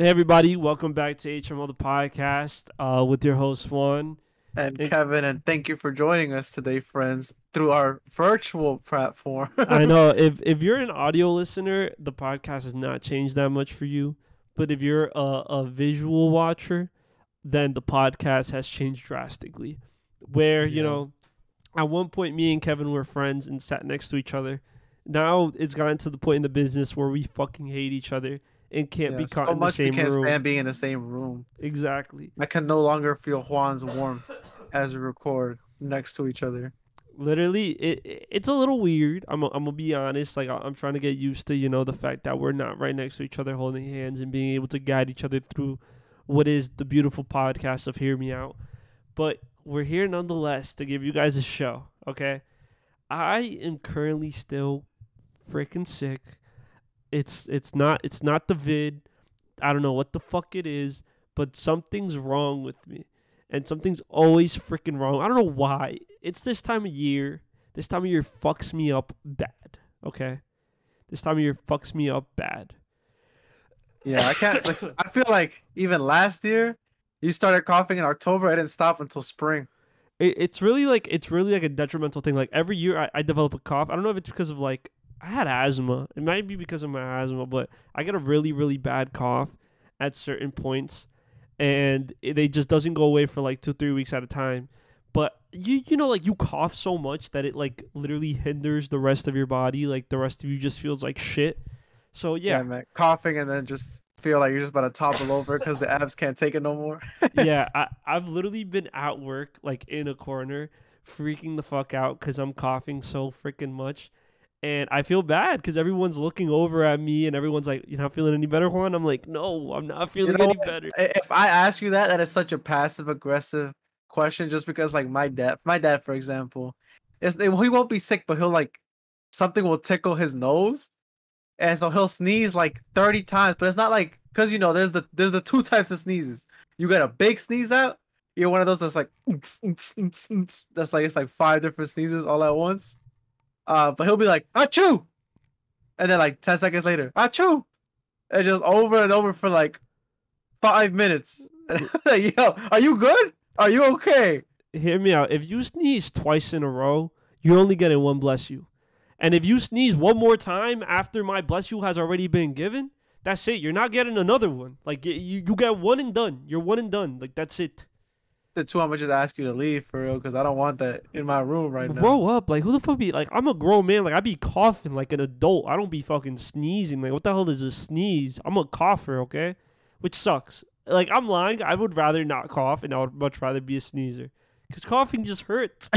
Hey everybody, welcome back to HMO the podcast with your host Juan. And And Kevin, and thank you for joining us today, friends, through our virtual platform. I know if you're an audio listener, the podcast has not changed that much for you. But if you're a visual watcher, then the podcast has changed drastically. Where, Yeah. at one point me and Kevin were friends and sat next to each other. Now it's gotten to the point in the business where we fucking hate each other and can't Yeah, be caught so in the much we same can't room. stand being in the same room. Exactly. I can no longer feel Juan's warmth as we record next to each other. Literally, it's a little weird. I'm gonna be honest. Like I'm trying to get used to the fact that we're not right next to each other, holding hands and being able to guide each other through what is the beautiful podcast of Hear Me Out. But we're here nonetheless to give you guys a show. Okay, I am currently still freaking sick. It's not the vid. I don't know what the fuck it is, but something's wrong with me. And something's always freaking wrong. I don't know why. It's this time of year. This time of year fucks me up bad. Okay? This time of year fucks me up bad. Yeah, I can't. Like, I feel like even last year, you started coughing in October. I didn't stop until spring. It's really like a detrimental thing. Like every year I develop a cough. I don't know if it's because of like I had asthma. It might be because of my asthma, but I get a really, really bad cough at certain points and it just doesn't go away for like 2 3 weeks at a time. But you know like you cough so much that it like literally hinders the rest of your body. Like the rest of you just feels like shit. So Yeah, yeah, man, coughing and then just feel like you're just about to topple over because the abs can't take it no more. yeah. I've literally been at work like in a corner, freaking the fuck out because I'm coughing so freaking much. And I feel bad because everyone's looking over at me and everyone's like, "You're not feeling any better, Juan?" I'm like, "No, I'm not You feeling know any what? better." If I ask you that, that is such a passive aggressive question. Just because, like my dad, for example, he won't be sick, but he'll like something will tickle his nose, and so he'll sneeze like 30 times. But it's not like because there's the two types of sneezes. You get a big sneeze out. You're one of those that's like that's like it's like five different sneezes all at once. But he'll be like achoo, and then like 10 seconds later achoo, and just over and over for like 5 minutes. Like, yo, are you good? Are you okay? Hear me out. If you sneeze twice in a row, you're only getting one bless you. And if you sneeze one more time after my bless you has already been given, that's it. You're not getting another one. Like you get one and done. You're one and done. Like that's it. The two, I'm gonna just ask you to leave for real because I don't want that in my room right now. Grow up. Like who the fuck be like? I'm a grown man. Like I be coughing like an adult. I don't be fucking sneezing. Like what the hell is a sneeze? I'm a cougher, okay? Which sucks. Like I'm lying. I would rather not cough, and I would much rather be a sneezer. Cause coughing just hurts.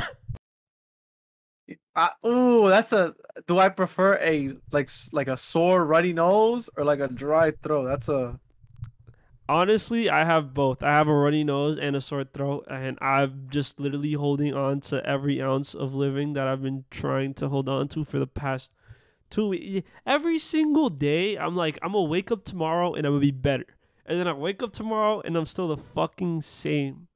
Ooh, that's a. Do I prefer a like a sore runny nose or like a dry throat? That's a. Honestly, I have both. I have a runny nose and a sore throat, and I'm just literally holding on to every ounce of living that I've been trying to hold on to for the past 2 weeks. Every single day, I'm like, I'm gonna wake up tomorrow and I'm gonna be better. And then I wake up tomorrow and I'm still the fucking same.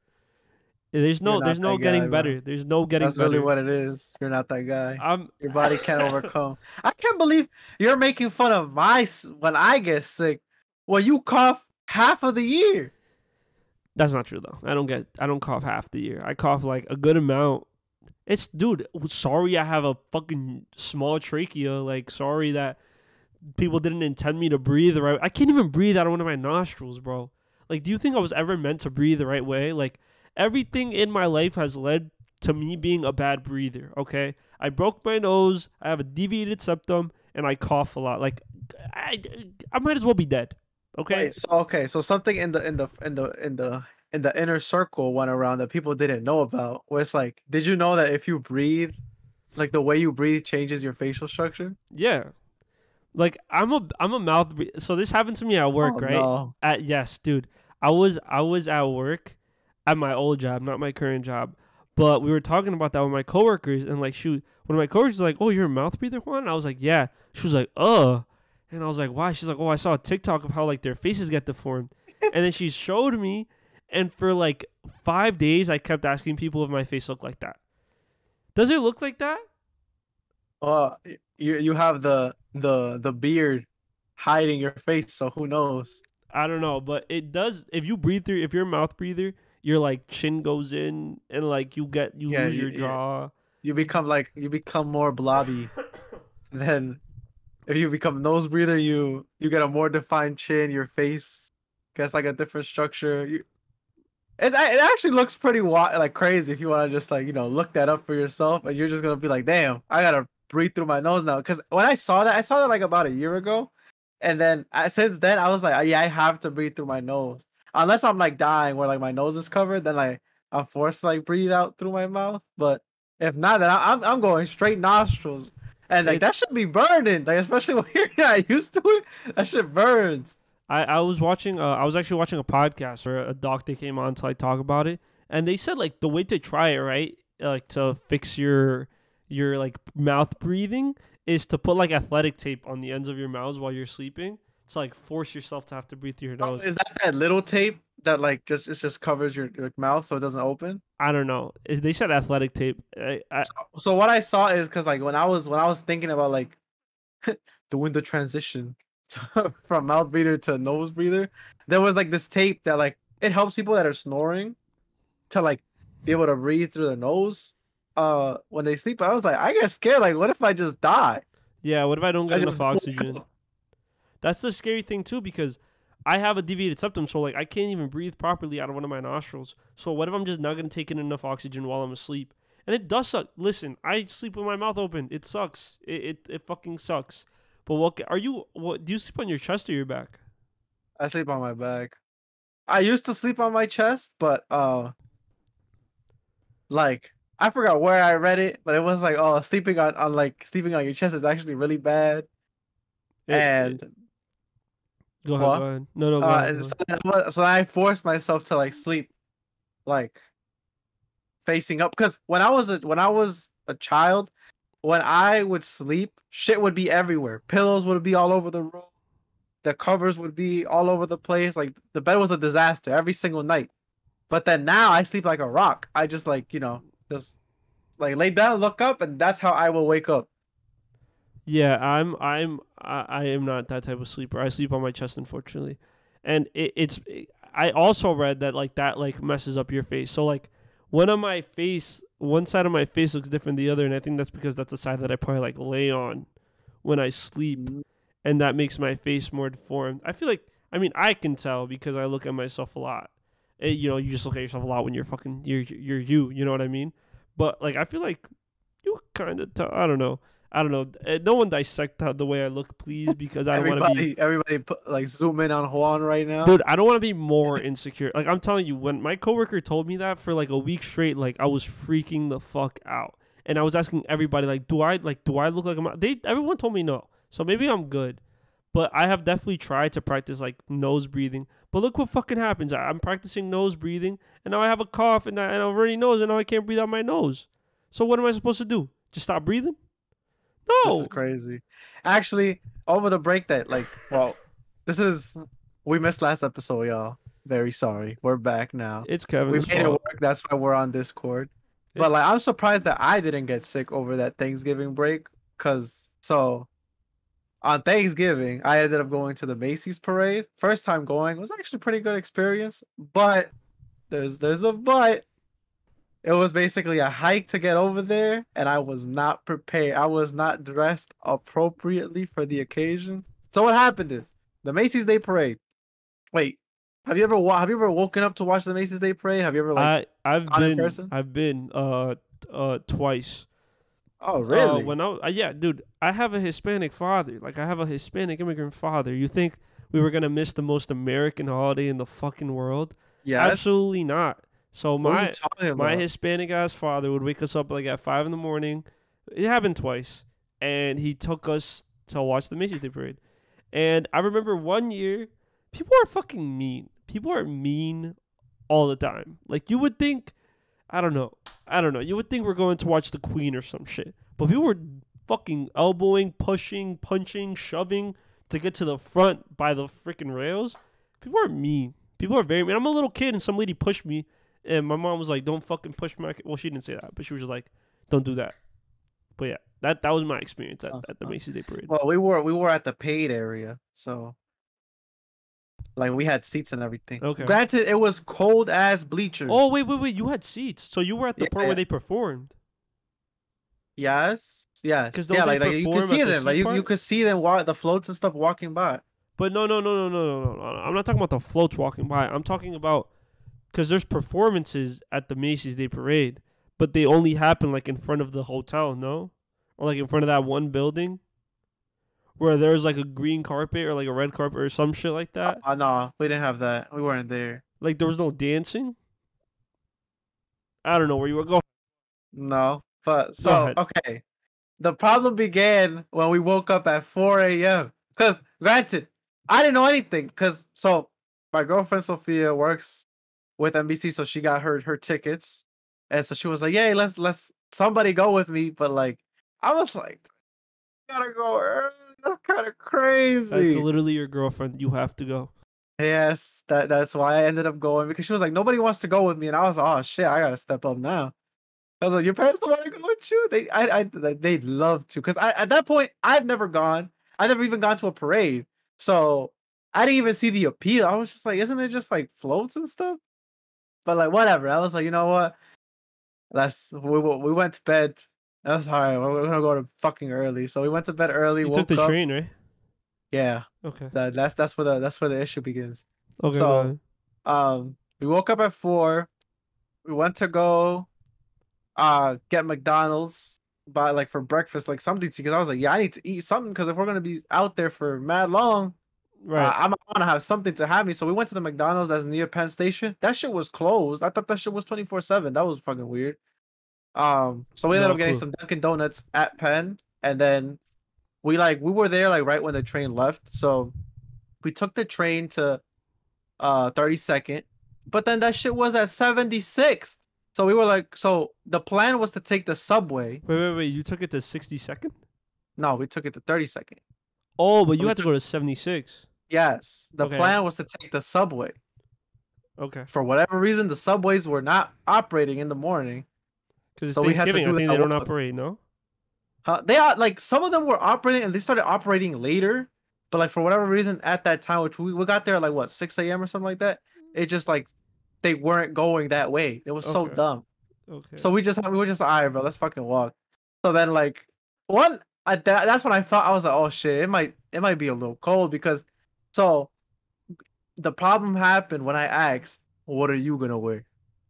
There's You're no, not there's that no guy, getting bro. better. There's no getting That's really better. what it is. You're not that guy. I'm. Your body can't overcome. I can't believe you're making fun of when I get sick. Well, you cough half of the year. That's not true though. I don't cough half the year. I cough like a good amount. It's dude. Sorry, I have a fucking small trachea. Like sorry that people didn't intend me to breathe the right. I can't even breathe out of one of my nostrils, bro. Like, do you think I was ever meant to breathe the right way? Like, everything in my life has led to me being a bad breather. Okay, I broke my nose. I have a deviated septum, and I cough a lot. Like, I, I might as well be dead. Okay, Wait, so something in the inner circle went around that people didn't know about. Where it's like, did you know that if you breathe, like the way you breathe changes your facial structure? yeah. Like, I'm a mouth. So this happened to me at Oh work, right? no. At yes, dude. I was at work at my old job, not my current job. But we were talking about that with my coworkers, and like, shoot, one of my coworkers was like, "Oh, you're a mouth breather, Juan?" And I was like, "Yeah." She was like, and I was like, "Why?" She's like, "Oh, I saw a TikTok of how like their faces get deformed," and then she showed me, and for like 5 days, I kept asking people if my face looked like that. Does it look like that? You have the beard hiding your face, so who knows? I don't know, but it does. If you breathe through, if you're a mouth breather, your like chin goes in, and like you Yeah, lose your jaw. you become more blobby. Then if you become nose breather, you get a more defined chin. Your face gets like a different structure. It actually looks pretty like crazy if you want to just like look that up for yourself, and you're just gonna be like, damn, I gotta breathe through my nose now. Because when I saw that like about a year ago, and then since then I was like, yeah, I have to breathe through my nose unless I'm like dying where like my nose is covered. Then like I'm forced to like breathe out through my mouth. But if not, then I'm going straight nostrils, and like It. that should be burning. Like especially when you're not used to it, that shit burns. I was watching. I was actually watching a podcast where a doctor came on to like talk about it, and they said like the way to try it, right, like to fix your like mouth breathing is to put like athletic tape on the ends of your mouths while you're sleeping. To like force yourself to have to breathe through your Oh, nose. is that little tape that like just covers your mouth so it doesn't open? I don't know. They said athletic tape. So what I saw is because like when I was thinking about like doing the transition from mouth breather to nose breather, there was like this tape that like it helps people that are snoring to like be able to breathe through their nose when they sleep. I was like, I get scared. Like, what if I just die? Yeah. What if I don't get I enough just oxygen? That's the scary thing too, because I have a deviated septum, so like I can't even breathe properly out of one of my nostrils. So what if I'm just not gonna take in enough oxygen while I'm asleep? And it does suck. Listen, I sleep with my mouth open. It sucks. It fucking sucks. But what are you? What do you sleep on your chest or your back? I sleep on my back. I used to sleep on my chest, but like I forgot where I read it, but it was like, oh, sleeping on your chest is actually really bad. It And Go ahead. Go what? ahead. No, no. Go ahead. Go And ahead. so I forced myself to like sleep like facing up because when I was a child, when I would sleep, shit would be everywhere. Pillows would be all over the room. The covers would be all over the place. Like the bed was a disaster every single night. But then now I sleep like a rock. I just like just like lay down, look up, and that's how I will wake up. Yeah, I am not that type of sleeper. I sleep on my chest, unfortunately, and I also read that like messes up your face. So like one side of my face looks different than the other, and I think that's because that's the side that I probably like lay on when I sleep, Mm. and that makes my face more deformed. I feel like I mean I can tell because I look at myself a lot. You just look at yourself a lot when you're fucking you're you. You know what I mean? But like I feel like you kind of I don't know. I don't know. No one dissect the way I look, please, because I don't want to be. Everybody put, like zoom in on Juan right now. Dude, I don't want to be more insecure. Like I'm telling you, when my coworker told me that for like a week straight, like I was freaking the fuck out, and I was asking everybody, like, do I look like I'm? Everyone told me no, so maybe I'm good, but I have definitely tried to practice like nose breathing. But look what fucking happens. I'm practicing nose breathing, and now I have a cough, and I already nose, and now I can't breathe out my nose. So what am I supposed to do? Just stop breathing? This is No. crazy. Actually, over the break that like, well, this is we missed last episode, y'all. Very sorry. We're back now. It's We Kevin's made it fault. work. That's why we're on Discord. It's But like, I'm surprised that I didn't get sick over that Thanksgiving break. Cause so on Thanksgiving, I ended up going to the Macy's parade. First time going, it was actually a pretty good experience. But there's a but. It was basically a hike to get over there, and I was not prepared. I was not dressed appropriately for the occasion. So what happened is the Macy's Day Parade. Wait, have you ever woken up to watch the Macy's Day Parade? Have you ever like gone in person? I've been twice. Oh, really? When yeah, dude, I have a Hispanic father. Like I have a Hispanic immigrant father. You think we were gonna miss the most American holiday in the fucking world? Yes. Absolutely not. So What are you talking my about? Hispanic ass father would wake us up like at 5 in the morning. It happened twice, and he took us to watch the Macy's Day Parade. And I remember one year, people are fucking mean. People are mean all the time. Like you would think, I don't know, I don't know. You would think we're going to watch the Queen or some shit, but people were fucking elbowing, pushing, punching, shoving to get to the front by the freaking rails. People are mean. People are very mean. I'm a little kid and some lady pushed me, and my mom was like, "Don't fucking push my." Well, she didn't say that, but she was just like, "Don't do that." But yeah, that was my experience Uh, at the uh, Macy's Day Parade. Well, we were at the paid area, so Like we had seats and everything. Okay. Granted, it was cold as Oh bleachers. wait. You had seats, so you were at the part where Yeah. they performed. Yes. Cause Yes. don't Yeah. they Like you could perform see at the them. Like seat you part? could see them walk the floats and stuff walking by. But no. I'm not talking about the floats walking by. I'm talking about because there's performances at the Macy's Day Parade, but they only happen like in front of the hotel, no, or like in front of that one building where there's like a green carpet or like a red carpet or some shit like that. No, we didn't have that. We weren't there. Like there was no dancing. I don't know where you were. No. But Go so ahead. okay. The problem began when we woke up at 4 a.m. Because granted, I didn't know anything. Because so my girlfriend Sophia works with NBC, so she got her tickets, and so she was like, "Yay, let's somebody go with me." But like, I was like, "Gotta go early. That's kind of That's crazy." literally your girlfriend. You have to go. Yes, that's why I ended up going because she was like, "Nobody wants to go with me," and I was like, "Oh shit, I gotta step up now." I was like, "Your parents don't want to go with you?" They'd love to, because I at that point I've never gone. I never even gone to a parade, so I didn't even see the appeal. I was just like, "Isn't it just like floats and stuff?" But like, whatever. I was like, you know what? We went to bed. I was all right. We're gonna go to fucking early, so we went to bed early. You took the Woke up. train, right? Yeah, Okay. so that's where the issue begins. Okay, go So ahead. we woke up at 4. We went to go get McDonald's, buy like for breakfast, like something to, because I was like, yeah, I need to eat something, because if we're gonna be out there for mad long, Right. I'm gonna have something to have me. So we went to the McDonald's that's near Penn Station. That shit was closed. I thought that shit was 24/7. That was fucking weird. So we ended No up getting clue. some Dunkin' Donuts at Penn, and then we were there like right when the train left. So we took the train to 32nd, but then that shit was at 76th. So we were like, so the plan was to take the subway. Wait. You took it to 62nd? No, we took it to 32nd. Oh, but you We had to took go to 76. Yes, the Okay. plan was to take the subway. Okay. For whatever reason, the subways were not operating in the morning, Because it's so we had to Thanksgiving. I do think they that don't walk. operate, no? They are like, some of them were operating and they started operating later, but like for whatever reason at that time, which we got there at like what 6 a.m. or something like that. It just like they weren't going that way. It was so Okay. dumb. Okay. So we were just all right, bro. Let's fucking walk. So then like one that's when I thought, I was like, oh shit, it might be a little cold, because so the problem happened when I asked, what are you gonna wear?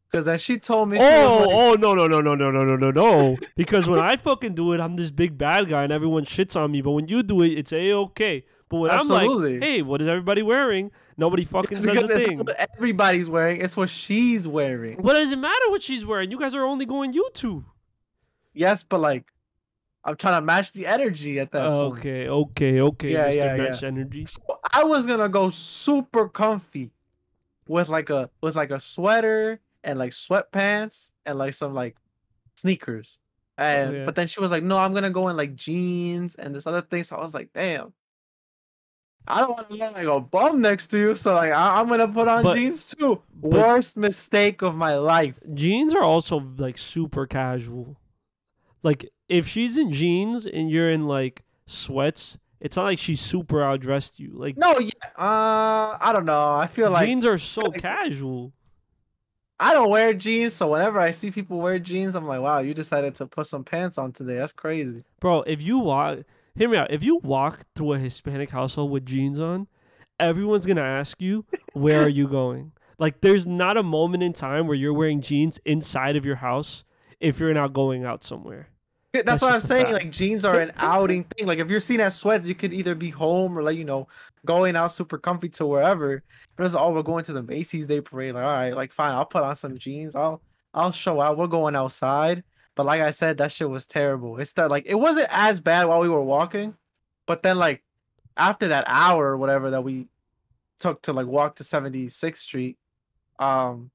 Because then she told me, she was like, No. Because when I fucking do it, I'm this big bad guy and everyone shits on me. But when you do it, it's A-okay. But when I'm like, absolutely. hey, what is everybody wearing? Nobody fucking It's says because a it's not thing. what everybody's wearing, it's what she's wearing. What does it matter what she's wearing? You guys are only going you two. Yes, but like I'm trying to match the energy at that point. Okay, Yeah, Mr. yeah, yeah. Match Energy. So I was gonna go super comfy with like a sweater and like sweatpants and like some like sneakers. And Okay. but then she was like, "No, I'm gonna go in like jeans and this other thing." So I was like, "Damn, I don't want to look like a bum next to you." So like, I'm gonna put on But jeans too. but Worst mistake of my life. jeans are also like super casual. Like if she's in jeans and you're in like sweats, it's not like she's super outdressed you. Like No, yeah, I don't know. jeans are I feel so like casual. I don't wear jeans, so whenever I see people wear jeans, I'm like, "Wow, you decided to put some pants on today. That's crazy." Bro, if you walk hear me out, if you walk through a Hispanic household with jeans on, everyone's gonna ask you, where are you going? Like there's not a moment in time where you're wearing jeans inside of your house if you're not going out somewhere. That's That's what I'm just a saying. fact. Like jeans are an outing thing. Like if you're seen as sweats, you could either be home or like going out super comfy to wherever. But it's, oh, we're going to the Macy's Day Parade. Like, all right, like fine, I'll put on some jeans. I'll show out. We're going outside. But like I said, that shit was terrible. It started like it wasn't as bad while we were walking, but then like after that hour or whatever that we took to like walk to 76th Street, um,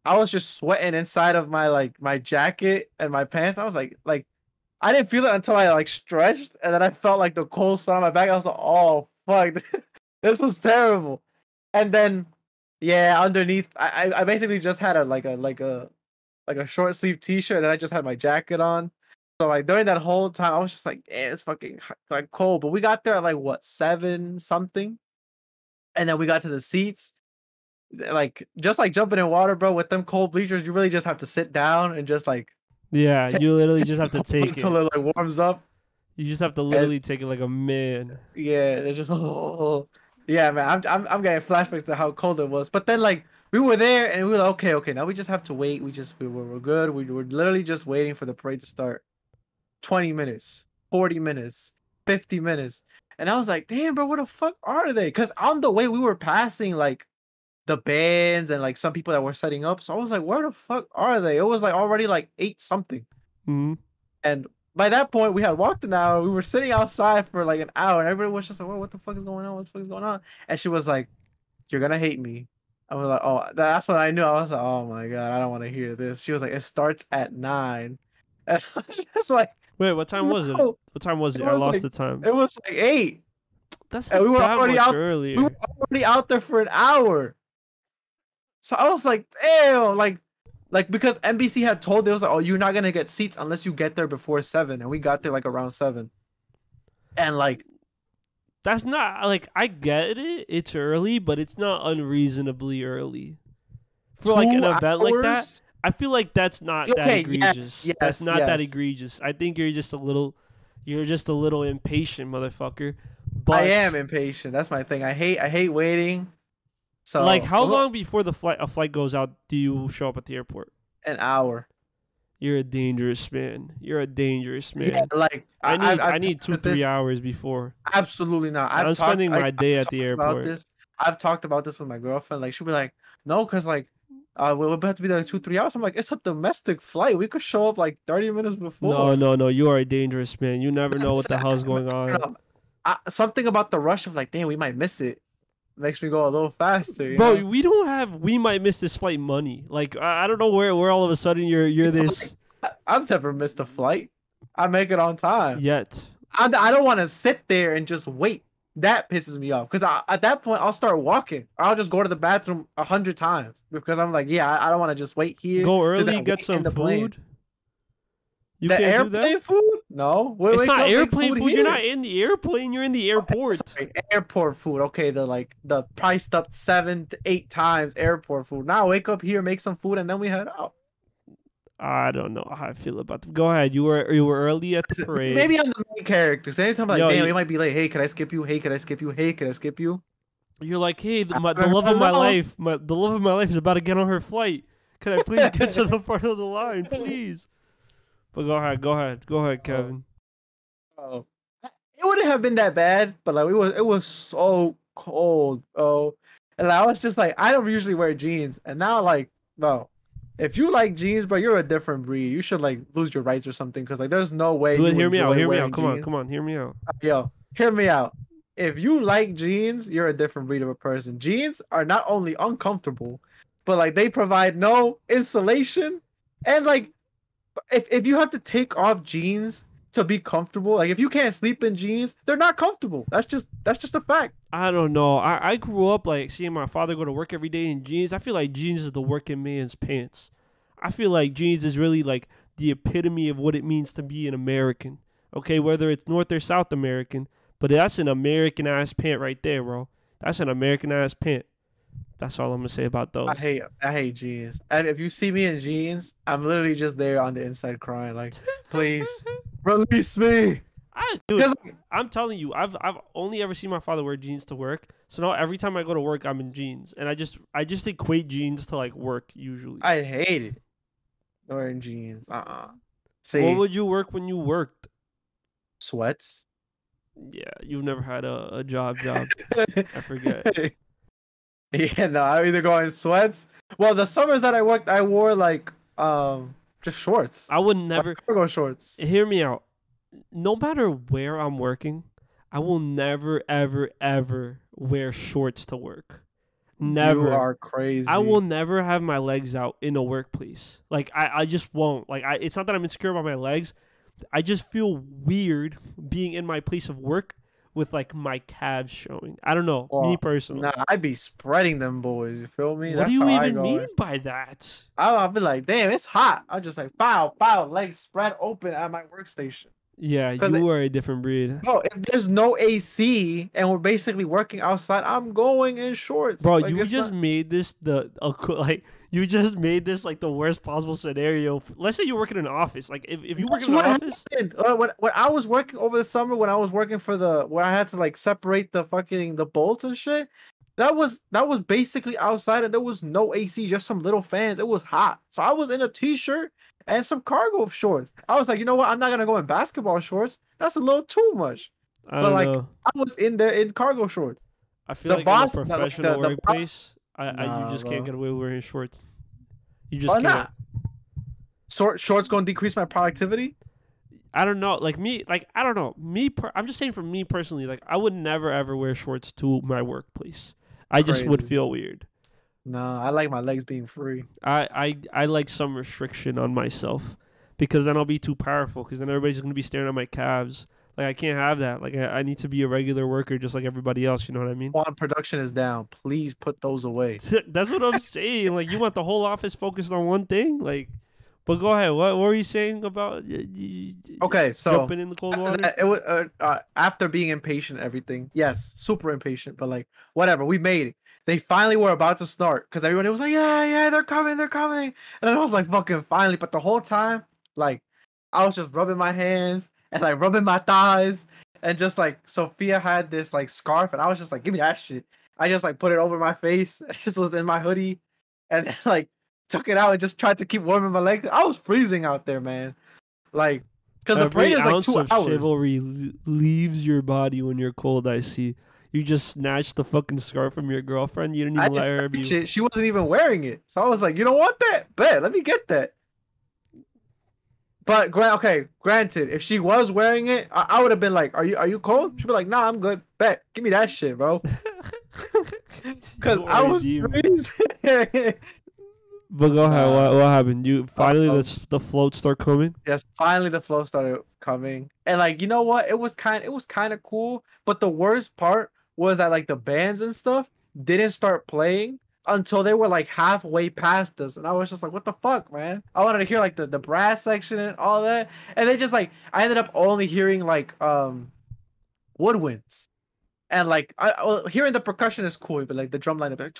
I was just sweating inside of my like my jacket and my pants. I was like I didn't feel it until I like stretched, and then I felt like the cold sweat on my back. I was like, "Oh fuck, this was terrible." And then, yeah, underneath, I basically just had a short sleeve T-shirt, and then I just had my jacket on. So like during that whole time, I was just like, "Damn, it's fucking like cold." But we got there at like what 7 something. And then we got to the seats. Like just like jumping in water, bro. With them cold bleachers, you really just have to sit down and just like Yeah, take, you literally take just have to it take until it. it like warms up. You just have to And literally take it like a man. yeah, it's just yeah, man. I'm getting flashbacks to how cold it was. But then like we were there and we were like, okay, now we just have to wait. We're good. We were literally just waiting for the parade to start. 20 minutes, 40 minutes, 50 minutes. And I was like, damn, bro, where the fuck are they? Because on the way we were passing like the bands and like some people that were setting up. So I was like, where the fuck are they? It was like already like 8 something. Hmm. And by that point, we had walked an hour. We were sitting outside for like an hour, and everybody was just like, what the fuck is going on? What the fuck is going on? And she was like, you're gonna hate me. I was like, oh, that's what I knew. I was like, oh my God, I don't want to hear this. She was like, it starts at 9. And I was just like, Wait, what time was it? no. What time was It it? I was lost like the time. it was like 8. That's And not that much we were earlier. already out there for an hour. So I was like, damn, like because NBC had told it was like, oh, you're not gonna get seats unless you get there before 7, and we got there like around 7. And like That's not like I get it. It's early, but it's not unreasonably early for like an 2 event like that. hours. I feel like that's not that Okay, egregious. yes, That's not that yes. egregious. I think you're just a little impatient, motherfucker. But I am impatient. That's my thing. I hate waiting. So like, how long before a flight goes out do you show up at the airport? An hour. You're a dangerous man. You're a dangerous man. Yeah, like I need talked 2 about this. 3 hours before. Absolutely not. I'm spending my day at talked the about airport. this. I've talked about this with my girlfriend. Like she'll be like, no, because like we're about to be there like 2 3 hours. I'm like, it's a domestic flight. We could show up like 30 minutes before. No. You are a dangerous man. You never know what the I hell's don't going on. know. Something about the rush of like, damn, we might miss it. Makes me go a little faster. You Bro, know? we might miss this flight money. Like I don't know where all of a sudden you're this I've never missed a flight. I make it on time. yet. I don't want to sit there and just wait. That pisses me off because at that point I'll start walking or I'll just go to the bathroom 100 times because I'm like, yeah, I don't want to just wait here. Go to early, then get wait some in the plane. food. You The can't do that? airplane food? No, It's not airplane food. here. You're not in the airplane. You're in the airport. Sorry, airport food. Okay, the priced up 7 to 8 times airport food. Now wake up here, make some food, and then we head out. I don't know how I feel about them. Go ahead. You were early at the parade. Maybe I'm the main character. So anytime I'm like, Yo, damn, you- we might be late. Hey, can I skip you? Hey, can I skip you? Hey, can I skip you? You're like, hey, the don't love of my know. life, the love of my life is about to get on her flight. Can I please get to the front of the line, please? But go ahead, Kevin. Oh, it wouldn't have been that bad, but like it was so cold. Oh, and I was just like, I don't usually wear jeans, and now like, bro, if you like jeans, bro, you're a different breed. You should like lose your rights or something, because like, there's no way. Dude, you hear me out. enjoy Hear me wearing out. Come on, jeans. come on. Hear me out. Yo, hear me out. If you like jeans, you're a different breed of a person. Jeans are not only uncomfortable, but like they provide no insulation, and like if you have to take off jeans to be comfortable, like if you can't sleep in jeans, they're not comfortable. That's just a fact. I don't know. I grew up like seeing my father go to work every day in jeans. I feel like jeans is the working man's pants. I feel like jeans is really like the epitome of what it means to be an American. Okay, whether it's North or South American, but that's an American ass pant right there, bro. That's an American ass pant. That's all I'm gonna say about those. I hate jeans. And if you see me in jeans, I'm literally just there on the inside crying, like, please release me. Dude, 'Cause, like, I'm telling you, I've only ever seen my father wear jeans to work. So now every time I go to work, I'm in jeans, and I just equate jeans to like work usually. I hate it wearing jeans. See, What would you work when you worked? sweats. Yeah, you've never had a job. I forget. Yeah, no, I either go in sweats. Well, the summers that I worked, I wore like just shorts. I would never. Cargo shorts. Hear me out. No matter where I'm working, I will never, ever, ever wear shorts to work. Never. You are crazy. I will never have my legs out in a workplace. Like I just won't. Like it's not that I'm insecure about my legs. I just feel weird being in my place of work with like my calves showing. I don't know. Me personally. Nah, I'd be spreading them boys. You feel me? What That's do you how I even go. mean by that? I'll be like, damn, it's hot. I'll just like, bow, bow, legs spread open at my workstation. Yeah, Because you are a different breed. bro, if there's no AC and we're basically working outside, I'm going in shorts. Bro, Like you it's just not. made this like you just made this like the worst possible scenario. Let's say you work in an office. Like if you work That's in an what office, happened. When I was working over the summer, when I was working for the where I had to like separate the fucking the bolts and shit. That was basically outside, and there was no AC, just some little fans. It was hot, so I was in a t-shirt and some cargo shorts. I was like, you know what? I'm not gonna go in basketball shorts. That's a little too much. I But don't like, know. I was in there in cargo shorts. I feel The like in a boss, like professional the boss. workplace, I you Nah, just can't bro. get away with wearing shorts. You just Why can't. not? Shorts gonna decrease my productivity? I don't know. Like me, like I don't know. I'm just saying for me personally. Like I would never ever wear shorts to my workplace. I just would Crazy. feel weird. Nah, I like my legs being free. I like some restriction on myself because then I'll be too powerful because then everybody's gonna be staring at my calves. Like I can't have that. Like I need to be a regular worker just like everybody else. You know what I mean? Quan production is down. Please put those away. That's what I'm saying. Like you want the whole office focused on one thing. Like, but go ahead. What were you saying about Okay, so jumping in the cold after water? that, it was after being impatient and everything. Yes, super impatient, but like whatever. We made it. They finally were about to start because everybody was like, "Yeah, yeah, they're coming, they're coming," and then I was like, "Fucking finally!" But the whole time, like, I was just rubbing my hands and like rubbing my thighs, and just like Sophia had this like scarf, and I was just like, "Give me that shit." I just like put it over my face. It just was in my hoodie, and then, like took it out and just tried to keep warming my legs. I was freezing out there, man. Like, because the parade Every is like ounce 2 of hours. chivalry leaves your body when you're cold. I see. You just snatched the fucking scarf from your girlfriend. You didn't I even let just her be. she wasn't even wearing it. So I was like, you don't want that? Bet, let me get that. But okay, granted, if she was wearing it, I would have been like, are you cold? She'd be like, nah, I'm good. Bet, give me that shit, bro. Cause You are I a was demon. freezing. But go ahead. Nah. What happened? You finally Um, the floats start coming. yes, finally the flow started coming. And like, you know what? It was kind of cool, but the worst part was that like the bands and stuff didn't start playing until they were like halfway past us. And I was just like, what the fuck, man? I wanted to hear like the brass section and all that. And they just like I ended up only hearing like woodwinds. And like well, hearing the percussion is cool, but like the drum line, like,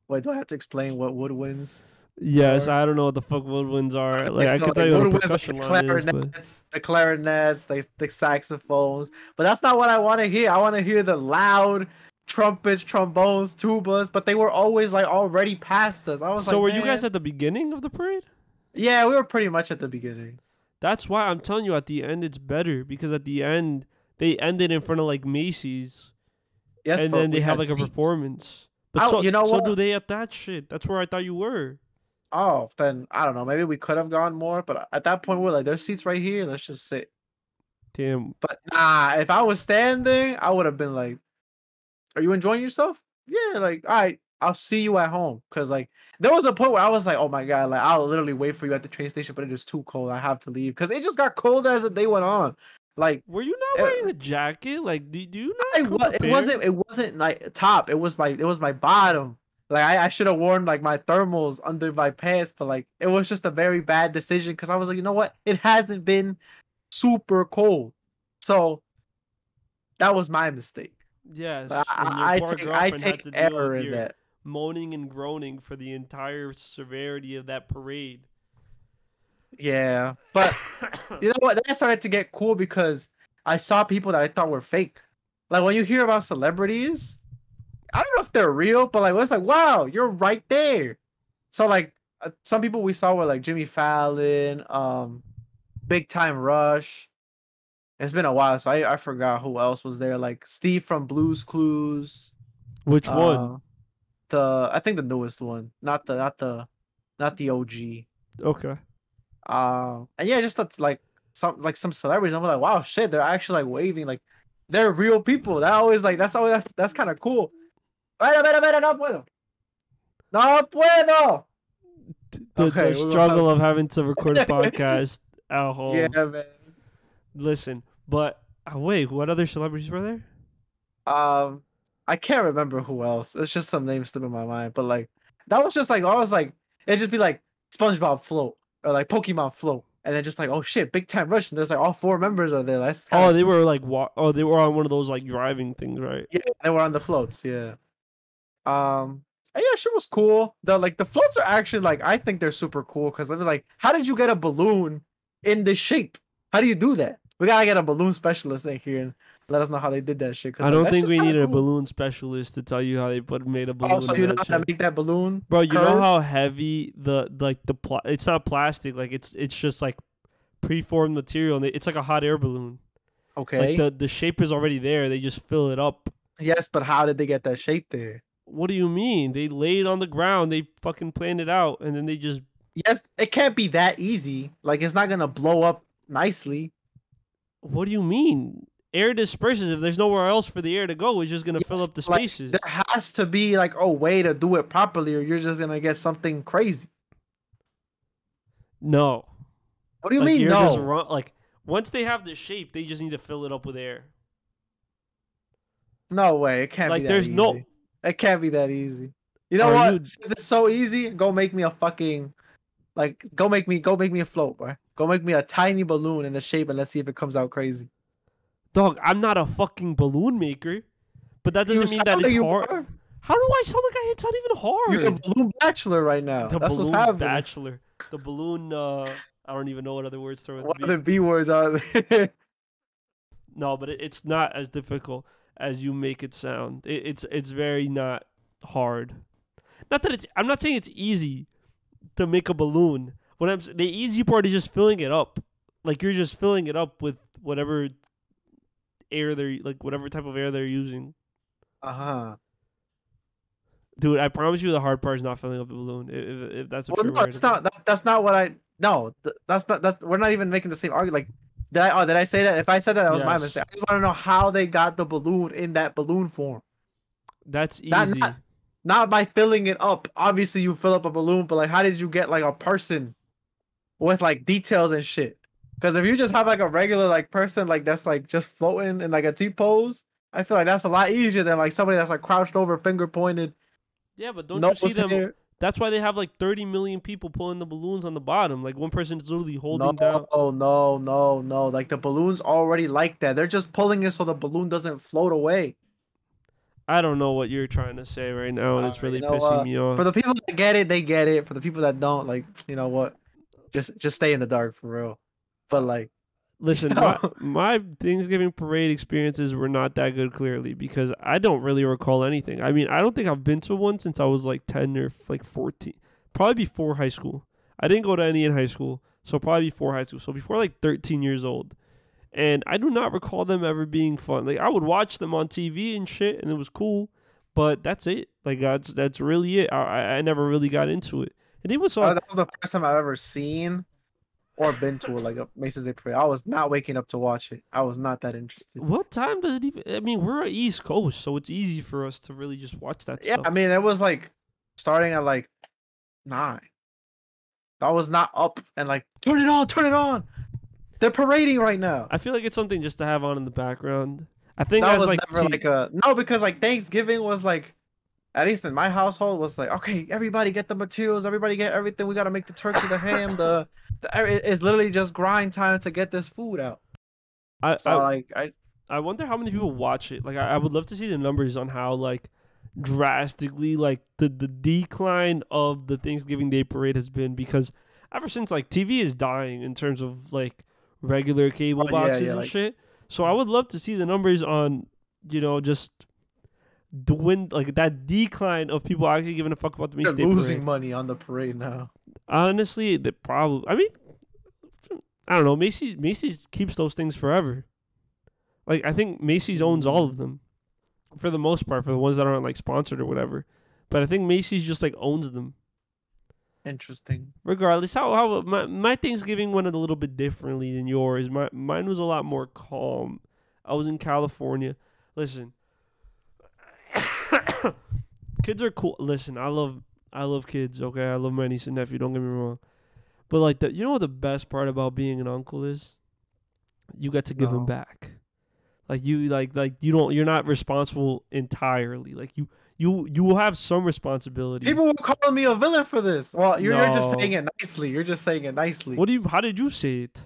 wait, do I have to explain what woodwinds Yes, are? I don't know what the fuck woodwinds are. Like Okay, I so can tell like you what a woodwinds are percussion line is, but the clarinets, like the saxophones. But that's not what I want to hear. I want to hear the loud trumpets, trombones, tubas. But they were always like already past us. I was so like, were you guys man, at the beginning of the parade? yeah, we were pretty much at the beginning. That's why I'm telling you at the end it's better because at the end they ended in front of like Macy's Yes, and but then they we have had like a seats. performance. But You know so do what? they at that shit. That's where I thought you were. Oh, then I don't know. Maybe we could have gone more, but at that point we're like, there's seats right here. Let's just sit. Damn. But nah, if I was standing, I would have been like, are you enjoying yourself? Yeah, like, all right, I'll see you at home. Cause like there was a point where I was like, oh my god, like I'll literally wait for you at the train station, but it is too cold. I have to leave. Cause it just got colder as the day went on. Like Were you not it, wearing a jacket? Like do you not come it prepared? wasn't like top. It was my bottom. Like I should have worn like my thermals under my pants, but like it was just a very bad decision because I was like, you know what? It hasn't been super cold. So that was my mistake. I, Yes, and your I I poor take I girlfriend had take to deal with error in your that. moaning and groaning for the entire severity of that parade. Yeah, but you know what? Then I started to get cool because I saw people that I thought were fake. Like when you hear about celebrities, I don't know if they're real, but like it's like, wow, you're right there. So like some people we saw were like Jimmy Fallon, Big Time Rush. It's been a while, so I forgot who else was there. Like Steve from Blues Clues. Which one? Uh, I think the newest one, not the OG. Okay. And yeah, just that's like some celebrities. I'm like, wow, shit, they're actually like waving, like they're real people. That always like that's always that's kind of cool. Espera, no puedo, no puedo. The Okay, we're gonna struggle of have having to record a podcast at yeah, home. man. Listen, but wait, what other celebrities were there? Um, I can't remember who else. It's just some names slip in my mind, but like that was just like I was like it'd just be like SpongeBob float or like Pokemon float. and then just like, oh shit, big time rush, and there's like all four members are there. That's kind Oh, of they were like they were on one of those like driving things, right? yeah, they were on the floats. Yeah. Yeah, shit was cool. The floats are actually like I think they're super cool because I'm like, how did you get a balloon in this shape? How do you do that? We gotta get a balloon specialist in here and let us know how they did that shit. Cause I like don't that's think just we kind need of a cool. balloon specialist to tell you how they made a Oh, balloon so in you know that how to shit. make that balloon, Bro, you know curve? how heavy it's not plastic, like it's just like preformed material, and it's like a hot air balloon. Like Okay. the shape is already there, they just fill it up. Yes, but how did they get that shape there? What do you mean? They lay it on the ground, they fucking planned it out, and then they just. Yes, it can't be that easy. Like it's not gonna blow up nicely. What do you mean? Air disperses. If there's nowhere else for the air to go, it's just gonna fill Yes, up the like spaces. there has to be like a way to do it properly, or you're just gonna get something crazy. No, What do you like mean air just no? run. Like once they have the shape, they just need to fill it up with air. No way. It can't be Like that there's no. easy. It can't be that easy. You know Are what? you? Since it's so easy, go make me a fucking like go make me a float, bro. Go make me a tiny balloon in a shape and let's see if it comes out crazy. Dog, I'm not a fucking balloon maker, but that You doesn't mean that sound it's like you hard. are. How do I sound like it's not even You're the hard? balloon bachelor right now. The That's what's balloon happening. bachelor, the balloon. I don't even know what other words start with What B. other B words are there? No, but it's not as difficult as you make it sound. It's very not hard. Not that it's. I'm not saying it's easy to make a balloon. The easy part is just filling it up. Like you're just filling it up with whatever air they're like, whatever type of air they're using. Uh-huh. Dude, I promise you, the hard part is not filling up the balloon. If that's what Well, you're no, worried it's about. not. That's not what I. No, that's not. That's we're not even making the same argument. Like, did I? Oh, did I say that? If I said that, that was my Yes, mistake. I just want to know how they got the balloon in that balloon form. that's Not easy. not by filling it up. Obviously, you fill up a balloon, but like, how did you get like a person with like details and shit? Because if you just have like a regular like person like that's like just floating in like a T pose, I feel like that's a lot easier than like somebody that's like crouched over, finger pointed, Yeah, but don't you see nose them? hair. That's why they have like 30 million people pulling the balloons on the bottom. Like one person is literally No, holding down. no. Like the balloon's already like that. They're just pulling it so the balloon doesn't float away. I don't know what you're trying to say right now, and it's You really know, pissing me for off. the people that get it, they get it. For the people that don't, like, you know what? Just stay in the dark for real. But like, you Listen, my know, my Thanksgiving parade experiences were not that good, clearly, because I don't really recall anything. I mean, I don't think I've been to one since I was like 10 or like 14, probably before high school. I didn't go to any in high school, so probably before high school, so before like 13 years old. And I do not recall them ever being fun. Like I would watch them on TV and shit, and it was cool, but that's it. Like that's really it. I never really got into it. And even so, that was the first time I've ever seen or been to like a Macy's Day Parade. I was not waking up to watch it. I was not that interested. what time does it even? I mean, we're at East Coast, so it's easy for us to really just watch that Yeah, stuff. I mean, it was like starting at like 9. I was not up and like turn it on, turn it on. They're parading right now. I feel like it's something just to have on in the background. I think That as was like never like a no because like Thanksgiving was like at least in my household was like okay everybody get the materials everybody get everything we got to make the turkey the ham it's literally just grind time to get this food out I, so I like I I wonder how many people watch it. Like I would love to see the numbers on how like drastically like the decline of the Thanksgiving Day parade has been, because ever since like TV is dying in terms of like regular cable oh, yeah boxes yeah and like shit. So I would love to see the numbers on, just the win, like that decline of people actually giving a fuck about the they're Macy's Day losing parade. money on the parade now. Honestly, they probably. I mean, I don't know. Macy's keeps those things forever. Like I think Macy's owns all of them for the most part, for the ones that aren't like sponsored or whatever. But I think Macy's just like owns them. Interesting. Regardless, how my Thanksgiving went a little bit differently than yours. Mine was a lot more calm. I was in California. Listen, kids are cool. Listen, I love kids. Okay, I love my niece and nephew. Don't get me wrong. But like you know what the best part about being an uncle is? You get to give them No. back. Like you like you don't, you're not responsible entirely. Like You will have some responsibility. People were calling me a villain for this. Well, you're just saying No. it nicely. You're just saying it nicely. What do you? How did you say it?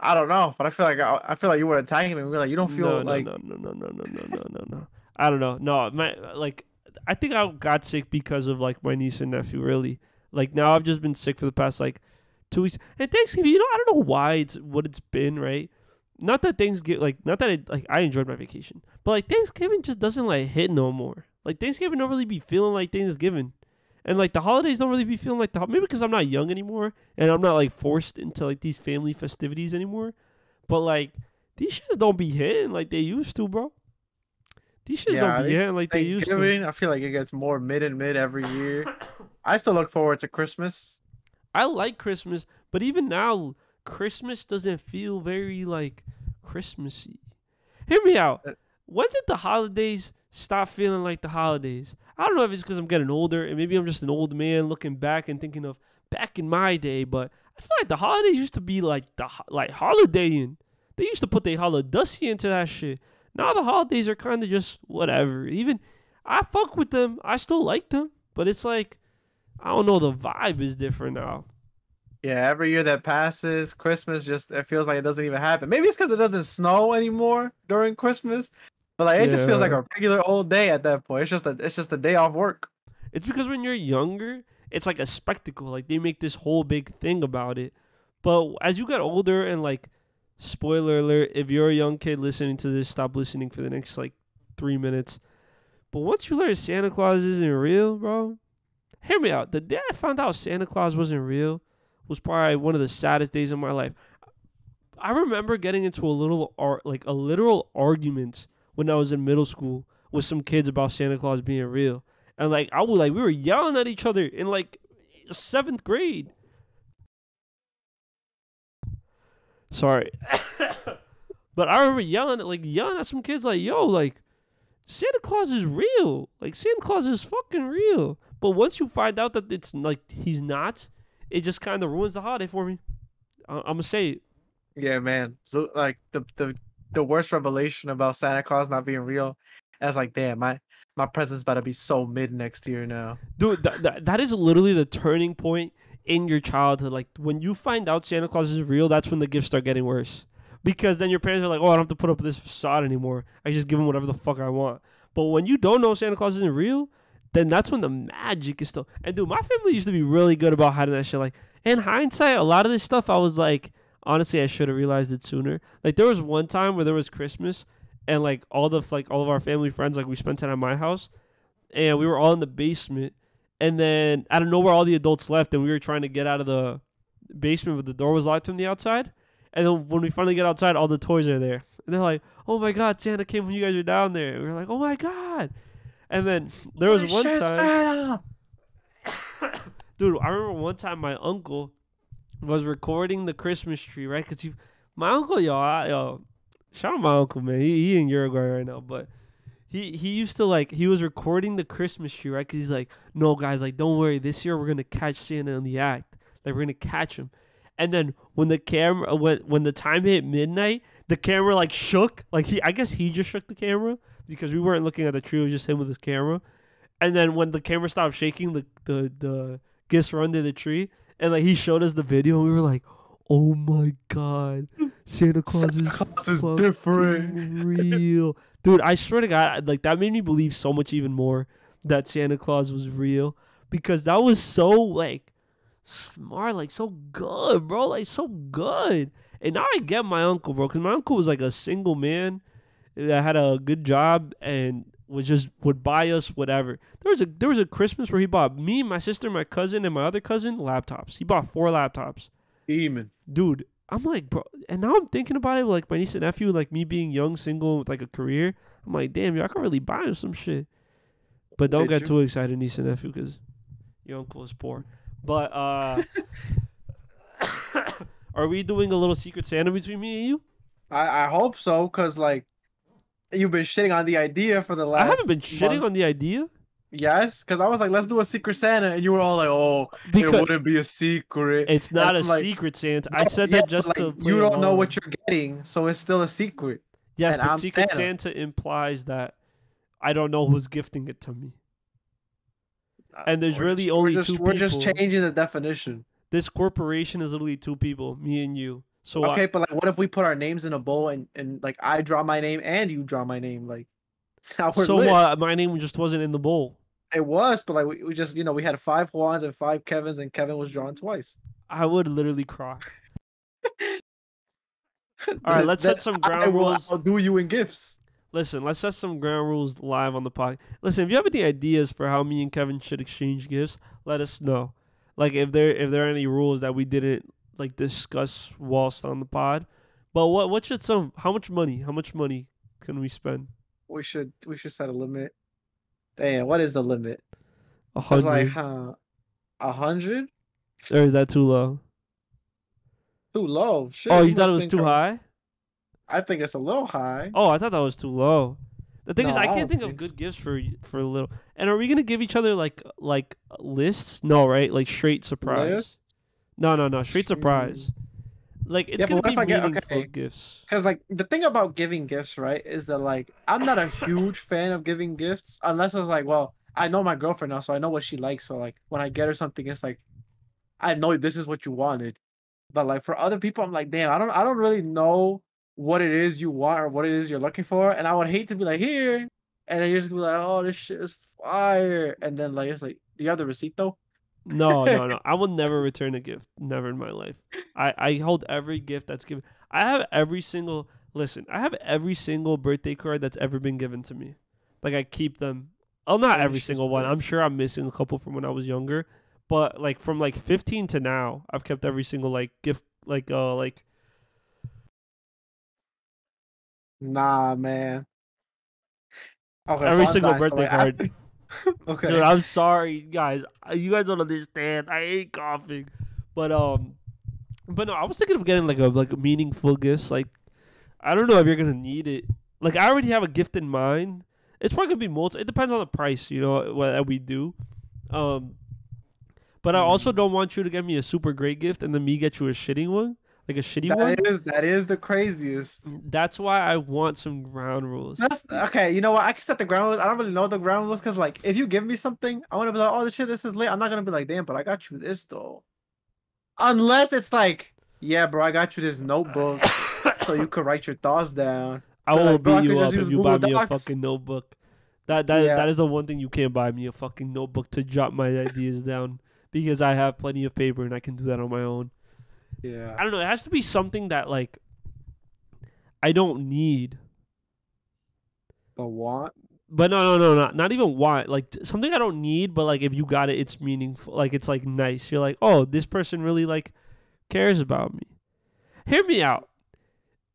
I don't know, but I feel like you were attacking me. We were like, you don't No, feel no, like no, no, no, no, no, no, no, no, no. I don't know. No, I think I got sick because of like my niece and nephew. Really, like now I've just been sick for the past like 2 weeks. And Thanksgiving, I don't know why it's been, right. Not that Thanksgiving, not that I enjoyed my vacation, but like Thanksgiving just doesn't like hit no more. Like Thanksgiving don't really be feeling like Thanksgiving, and like the holidays don't really be feeling like maybe because I'm not young anymore and I'm not like forced into like these family festivities anymore. But like these shits don't be hitting like they used to, bro. These shits don't be hitting like they used to. Thanksgiving. I feel like it gets more mid and mid every year. I still look forward to Christmas. I like Christmas, but even now, Christmas doesn't feel very like Christmassy. Hear me out. When did the holidays stop feeling like the holidays? I don't know if it's because I'm getting older and maybe I'm just an old man looking back and thinking of back in my day, but I feel like the holidays used to be like holidaying. They used to put the holidaysy into that shit. Now the holidays are kind of just whatever. Even I fuck with them. I still like them, but it's like I don't know. The vibe is different now. Yeah, every year that passes, Christmas just it feels like it doesn't even happen. Maybe it's because it doesn't snow anymore during Christmas, but like it just feels like Yeah. a regular old day at that point. It's just a day off work. It's because when you're younger, it's like a spectacle. Like they make this whole big thing about it. But as you get older and like spoiler alert, if you're a young kid listening to this, stop listening for the next like 3 minutes. But once you learn Santa Claus isn't real, bro, hear me out. The day I found out Santa Claus wasn't real was probably one of the saddest days of my life. I remember getting into a literal argument when I was in middle school with some kids about Santa Claus being real. And like we were yelling at each other in like 7th grade. Sorry. But I remember yelling at some kids like, yo, like Santa Claus is real. Like Santa Claus is fucking real. But once you find out that it's like he's not, it just kind of ruins the holiday for me. I'm gonna say it. Yeah, man. So like the worst revelation about Santa Claus not being real, I was like, damn, my present's about to be so mid next year now. Dude, that is literally the turning point in your childhood. Like when you find out Santa Claus is real, that's when the gifts start getting worse. Because then your parents are like, oh, I don't have to put up with this facade anymore. I just give them whatever the fuck I want. But when you don't know Santa Claus isn't real, then that's when the magic is still. And dude, my family used to be really good about hiding that shit. Like in hindsight, a lot of this stuff I was like, honestly, I should have realized it sooner. Like there was one time where there was Christmas, and like all of our family friends, like we spent time at my house, and we were all in the basement. And then out of nowhere, all the adults left, and we were trying to get out of the basement, but the door was locked from the outside. And then when we finally get outside, all the toys are there. And they're like, oh my God, Santa came when you guys were down there. And we were like, oh my God. And then there was one time. Santa! Dude, I remember one time my uncle was recording the Christmas tree, right? Because my uncle, yo, shout out my uncle, man. He in Uruguay right now. But he used to, he was recording the Christmas tree, right? Because he's like, no, guys, don't worry. This year we're going to catch Santa in the act. We're going to catch him. And then when the camera, when the time hit midnight, the camera shook. I guess he just shook the camera because we weren't looking at the tree. It was just him with his camera. And then when the camera stopped shaking, the gifts were under the tree. And he showed us the video, and we were like, oh my God, Santa Claus is different. Real. Dude, I swear to God, that made me believe so much even more that Santa Claus was real. Because that was so, smart, so good, bro, so good. And now I get my uncle, bro, because my uncle was a single man that had a good job and would buy us whatever. There was a Christmas where he bought me, my sister, my cousin, and my other cousin laptops. He bought 4 laptops. Demon. Dude, I'm like, bro, and now I'm thinking about it, my niece and nephew, me being young, single, with a career. I'm like, damn, yo, I could really buy him some shit. But don't get too excited, niece and nephew, because your uncle is poor. But are we doing a little Secret Santa between me and you? I hope so, because you've been shitting on the idea for the last. I haven't been shitting on the idea. Yes, because I was like, let's do a Secret Santa, and you were all like, oh, it wouldn't be a secret. It's not a Secret Santa. I said that just to play you don't along. know what you're getting, so it's still a secret. Yes, and but I'm Secret Santa implies that I don't know who's gifting it to me. And there's really only two we're just people. changing the definition. This corporation is literally two people, me and you. So Okay, but like, what if we put our names in a bowl and like I draw my name and you draw my name? Like, now we're so lit. what? My name just wasn't in the bowl. It was, but like we just we had 5 Juans and 5 Kevins, and Kevin was drawn twice. I would literally cry. All right, let's set some ground rules. I'll do you in gifts. Listen, let's set some ground rules live on the pod. Listen, if you have any ideas for how me and Kevin should exchange gifts, let us know. Like if there are any rules that we didn't like discuss whilst on the pod. But what should some how much money can we spend? We should set a limit. Damn, what is the limit? 100. Like 100? Or is that too low? Too low. Shit, Oh, you thought it was too high? I think it's a little high. Oh, I thought that was too low. The thing is, I can't think of so. good gifts for a little. And are we gonna give each other like lists? No, right? Like straight surprise. List? No, straight surprise. Like it's gonna be meaningful gifts. Because like the thing about giving gifts, right, is that like I'm not a huge fan of giving gifts unless it's like, well, I know my girlfriend now, so I know what she likes. So like when I get her something, it's like I know this is what you wanted. But like for other people, I'm like, damn, I don't really know what it is you want or what it is you're looking for, and I would hate to be like here, and then you're just gonna be like, oh, this shit is fire, and then like it's like, do you have the receipt though? No. I will never return a gift. Never in my life. I hold every gift that's given. I have every single birthday card that's ever been given to me. Like I keep them. Oh, not every single one. I'm sure I'm missing a couple from when I was younger. But like from like 15 to now, I've kept every single like gift like. Nah, man. Okay, every single birthday card. Okay. Dude, I'm sorry, guys. You guys don't understand. I hate coughing, but no, I was thinking of getting like a meaningful gifts. Like, I don't know if you're gonna need it. Like, I already have a gift in mind. It's probably gonna be multi. It depends on the price, what we do. But I also don't want you to get me a super great gift and then me get you a shitty one. Like a shitty one. That is the craziest. That's why I want some ground rules. That's okay. You know what? I can set the ground rules. I don't really know the ground rules because, like, if you give me something, I want to be like, "Oh, this is lit." I'm not gonna be like, "Damn," but I got you this though. Unless it's like, "Yeah, bro, I got you this notebook, so you could write your thoughts down." I will like, beat you up if you Google buy me a Docs. fucking notebook. That is the one thing you can't buy me, a fucking notebook to jot my ideas down, because I have plenty of paper and I can do that on my own. Yeah. I don't know. It has to be something that like I don't need. But want? But no, not even want. Like something I don't need, but like if you got it, it's meaningful. Like it's like nice. You're like, oh, this person really like cares about me. Hear me out.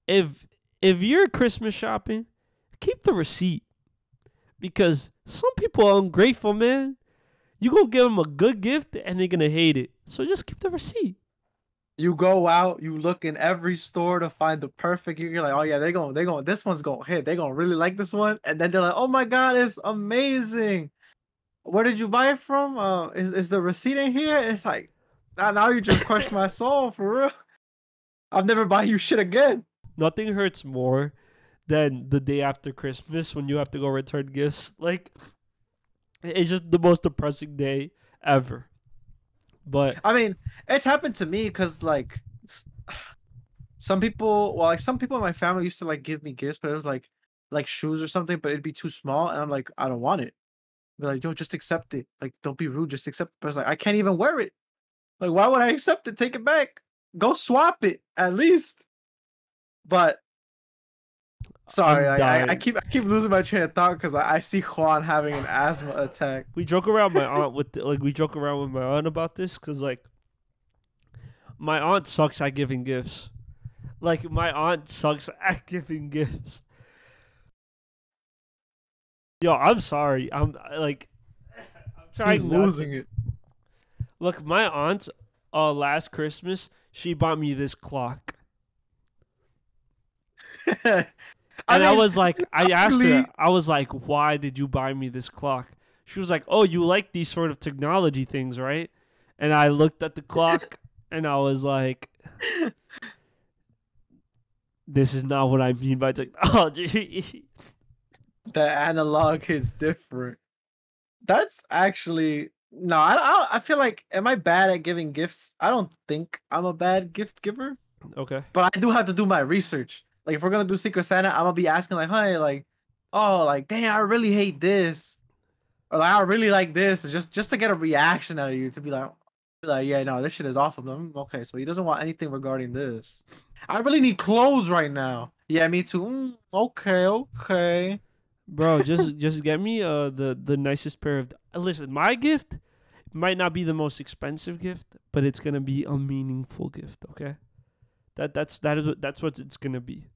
If you're Christmas shopping, keep the receipt, because some people are ungrateful, man. You gonna give them a good gift and they're gonna hate it. So just keep the receipt. You go out, you look in every store to find the perfect. You're like, oh yeah, they going. This one's gonna hit. They gonna really like this one, and then they're like, oh my god, it's amazing. Where did you buy it from? Is the receipt in here? It's like, now you just crushed my soul for real. I'll never buy you shit again. Nothing hurts more than the day after Christmas when you have to go return gifts. Like, it's just the most depressing day ever. But I mean, it's happened to me because like some people in my family used to like give me gifts, but it was like shoes or something, but it'd be too small, and I'm like, I don't want it. Be like, yo, just accept it. Like, don't be rude, just accept it. But it's like, I can't even wear it. Like, why would I accept it? Take it back. Go swap it at least. But sorry, I keep losing my train of thought because I see Juan having an asthma attack. We joke around my aunt with my aunt about this because like my aunt sucks at giving gifts. Like my aunt sucks at giving gifts. Yo, I'm sorry. I'm trying. He's losing it. Look, my aunt, last Christmas, she bought me this clock. And I was like, I asked her, I was like, why did you buy me this clock? She was like, oh, you like these sort of technology things, right? And I looked at the clock and I was like, this is not what I mean by technology. The analog is different. That's actually no. I feel like am I bad at giving gifts? I don't think I'm a bad gift giver, Okay. but I do have to do my research. Like if we're gonna do Secret Santa, I'm gonna be asking like, hey, like, oh, like, damn, I really hate this, or like I really like this, just to get a reaction out of you to be like, yeah, no, this shit is awful. Okay, so he doesn't want anything regarding this. I really need clothes right now. Yeah, me too. Okay, okay. Bro, just get me the nicest pair of listen, my gift might not be the most expensive gift, but it's gonna be a meaningful gift, okay? That's what it's gonna be.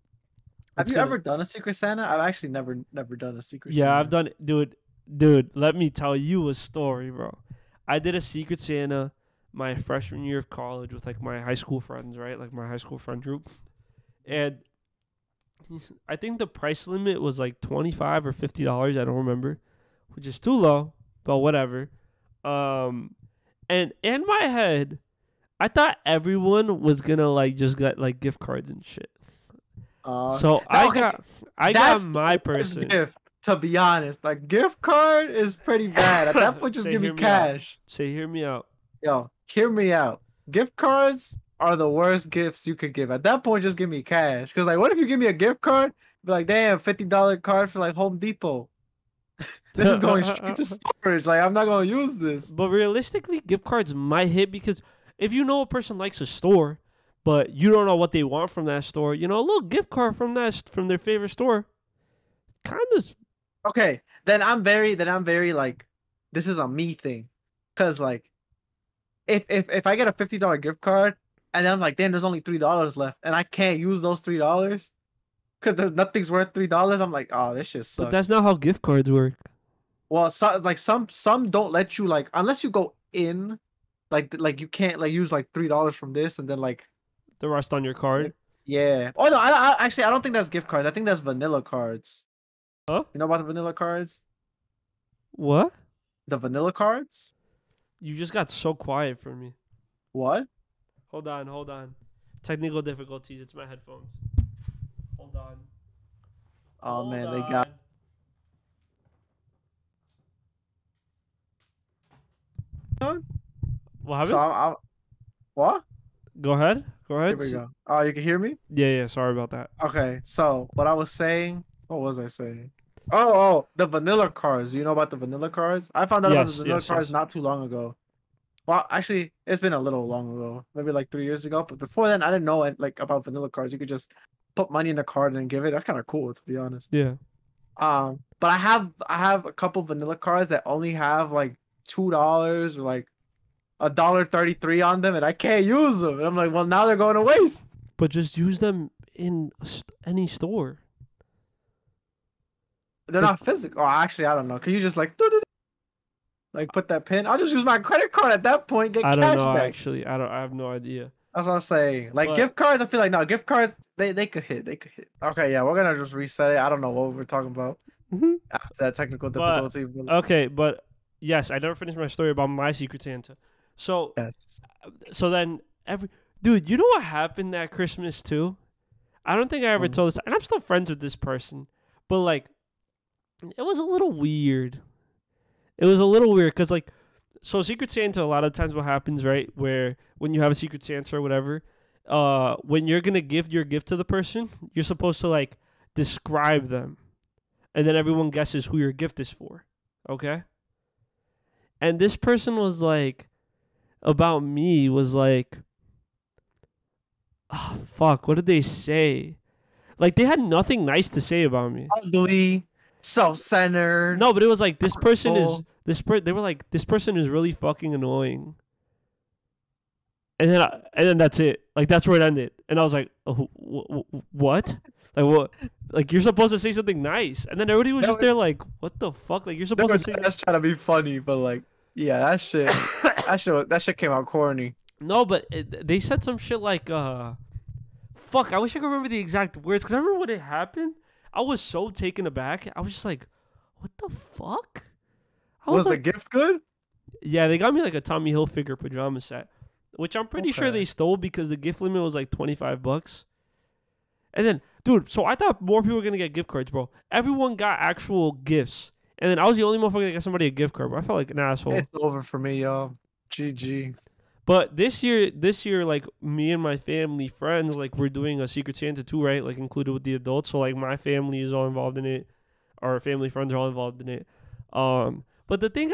Have It's you gonna ever done a Secret Santa? I've actually never done a Secret Yeah, I've Santa. done it, dude, let me tell you a story, bro. I did a Secret Santa my freshman year of college with like my high school friends, right? Like my high school friend group. And I think the price limit was like $25 or $50. I don't remember, which is too low, but whatever. Um, and in my head, I thought everyone was gonna like just get like gift cards and shit. So Now, okay, I got that's my the worst person. gift. To be honest, like gift card is pretty bad. At that point, just Say give me hear me out. cash. Say hear me out. Yo, hear me out. Gift cards are the worst gifts you could give. At that point, just give me cash. Cause like, what if you give me a gift card? Be like, damn, $50 card for like Home Depot. This is going straight to storage. Like, I'm not gonna use this. But realistically, gift cards might hit because if you know a person likes a store, but you don't know what they want from that store, you know, a little gift card from their favorite store, kind of. Okay, then I'm very like, this is a me thing. Cause like, if I get a $50 gift card and then I'm like, damn, there's only $3 left, and I can't use those $3 because there's nothing's worth $3. I'm like, oh, this just But that's sucks. not how gift cards work. Well, like some don't let you like unless you go in, like you can't like use like $3 from this and then The rest on your card. yeah. Oh no, actually I don't think that's gift cards. I think that's vanilla cards. Huh? You know about the vanilla cards? What? The vanilla cards? You just got so quiet for me. What? Hold on, hold on. Technical difficulties. It's my headphones. Hold on. Oh Hold man, they on. got. What So happened? I'm what? Go ahead. Go Here ahead. we go. Oh, you can hear me? Yeah, yeah. Sorry about that. Okay. So what I was saying, what was I saying? Oh, the vanilla cards. You know about the vanilla cards? I found out about the Yes, vanilla yes, cards yes. not too long ago. Well, actually, it's been a little long ago, maybe like 3 years ago. But before then, I didn't know like about vanilla cards. You could just put money in a card and give it. That's kind of cool, to be honest. Yeah. But I have a couple vanilla cards that only have like $2 or like $1.33 on them, and I can't use them. And I'm like, well, now they're going to waste. But just use them in any store. They're Like, not physical. Oh, actually, I don't know. Can you just like put that pin? I'll just use my credit card at that point, get I don't cash know. back. Actually, I don't. I have no idea. That's what I'm saying. Like But gift cards, I feel like no gift cards. They could hit. They could hit. Okay, yeah, we're gonna just reset it. I don't know what we were talking about mhm. after that technical But difficulty. But okay. But yes, I never finished my story about my Secret Santa. So yes. so then every dude, you know what happened that Christmas too? I don't think I ever Mm. told this, and I'm still friends with this person, but like it was a little weird. It was a little weird because like so Secret Santa a lot of times what happens right where when you have a Secret Santa or whatever, when you're gonna give your gift to the person, you're supposed to like describe them, and then everyone guesses who your gift is for. Okay, and this person was like about me was like, oh fuck, what did they say? Like they had nothing nice to say about me. Ugly, self-centered. No, but it was like this person is Hurtful. they were like this person is really fucking annoying. And then that's it. Like that's where it ended. And I was like, oh, what? Like what? Like you're supposed to say something nice. And then everybody was They just were, there like, what the fuck? Like you're they supposed were to say just trying to be funny, but like, yeah, that shit came out corny. No, but they said some shit like fuck, I wish I could remember the exact words cuz I remember when it happened. I was so taken aback. I was just like, what the fuck? I was Was the like, gift good? yeah, they got me like a Tommy Hilfiger pajama set, which I'm pretty sure Okay. they stole because the gift limit was like $25. And then, dude, so I thought more people were gonna get gift cards, bro. Everyone got actual gifts, and then I was the only motherfucker that got somebody a gift card. Bro. I felt like an asshole. It's over for me, y'all. GG. But this year, like me and my family, friends, like we're doing a Secret Santa too, right? Like included with the adults. So like my family is all involved in it. Our family friends are all involved in it. But the thing,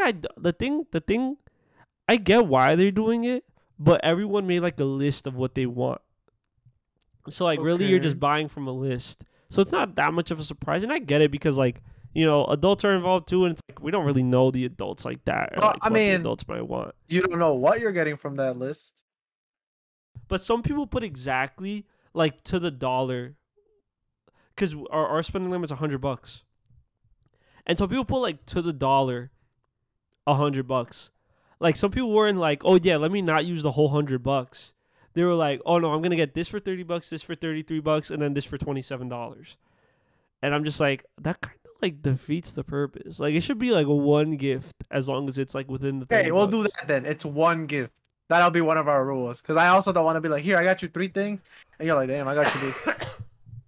I get why they're doing it, but everyone made like a list of what they want. So like really, you're just buying from a list. So it's not that much of a surprise, and I get it because like adults are involved too, and it's like we don't really know the adults like that. Or, Well, like, I what mean, the adults might want. You don't know what you're getting from that list. But some people put exactly like to the dollar, because our spending limit is $100, and so people put like to the dollar, $100. Like some people weren't like, oh yeah, let me not use the whole $100. They were like, oh no, I'm gonna get this for $30, this for $33, and then this for $27. And I'm just like, that kind of like defeats the purpose. Like it should be like one gift as long as it's like within the. Okay, we'll do that then. It's one gift. That'll be one of our rules. Because I also don't want to be like, here, I got you 3 things, and you're like, damn, I got you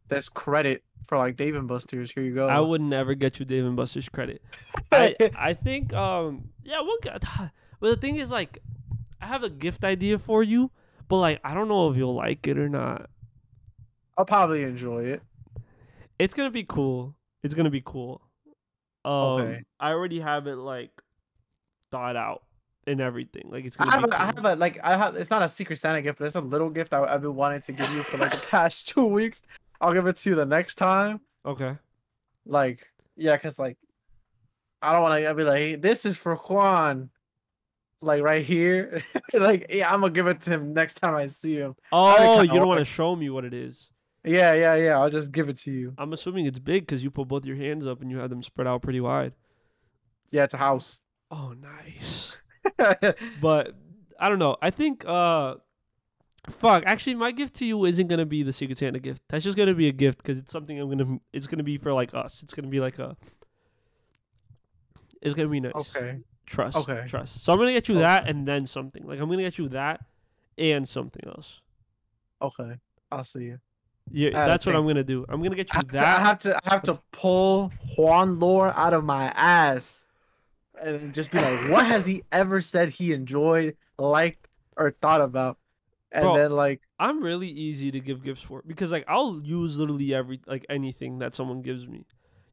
this credit for like Dave and Buster's. Here you go. I would never get you Dave and Buster's credit. I think yeah, we'll get. But the thing is, like, I have a gift idea for you, but like I don't know if you'll like it or not. I'll probably enjoy it. It's gonna be cool. It's gonna be cool. Okay. I already have it like thought out and everything. Like it's gonna I have it's not a Secret Santa gift, but it's a little gift I've been wanting to give you for like the past 2 weeks. I'll give it to you the next time. Okay. Like, yeah, cause like I don't want to be like, hey, this is for Juan. Like right here. Like, yeah, I'm gonna give it to him next time I see him. Oh, you don't want to show me what it is. Yeah. I'll just give it to you. I'm assuming it's big because you put both your hands up and you have them spread out pretty wide. Yeah, it's a house. Oh, nice. But I don't know. I think actually my gift to you isn't gonna be the Secret Santa gift. That's just gonna be a gift because it's something it's gonna be for like us. It's gonna be like it's gonna be nice. Okay. Trust. Okay. Trust. So I'm gonna get you that and then something. Like I'm gonna get you that and something else. Okay. I'll see you. Yeah, that's what I'm gonna do. I'm gonna get you that. I have to pull Juan Lore out of my ass and just be like, what has he ever said he enjoyed, liked, or thought about? And Bro, then like I'm really easy to give gifts for because like I'll use literally anything that someone gives me.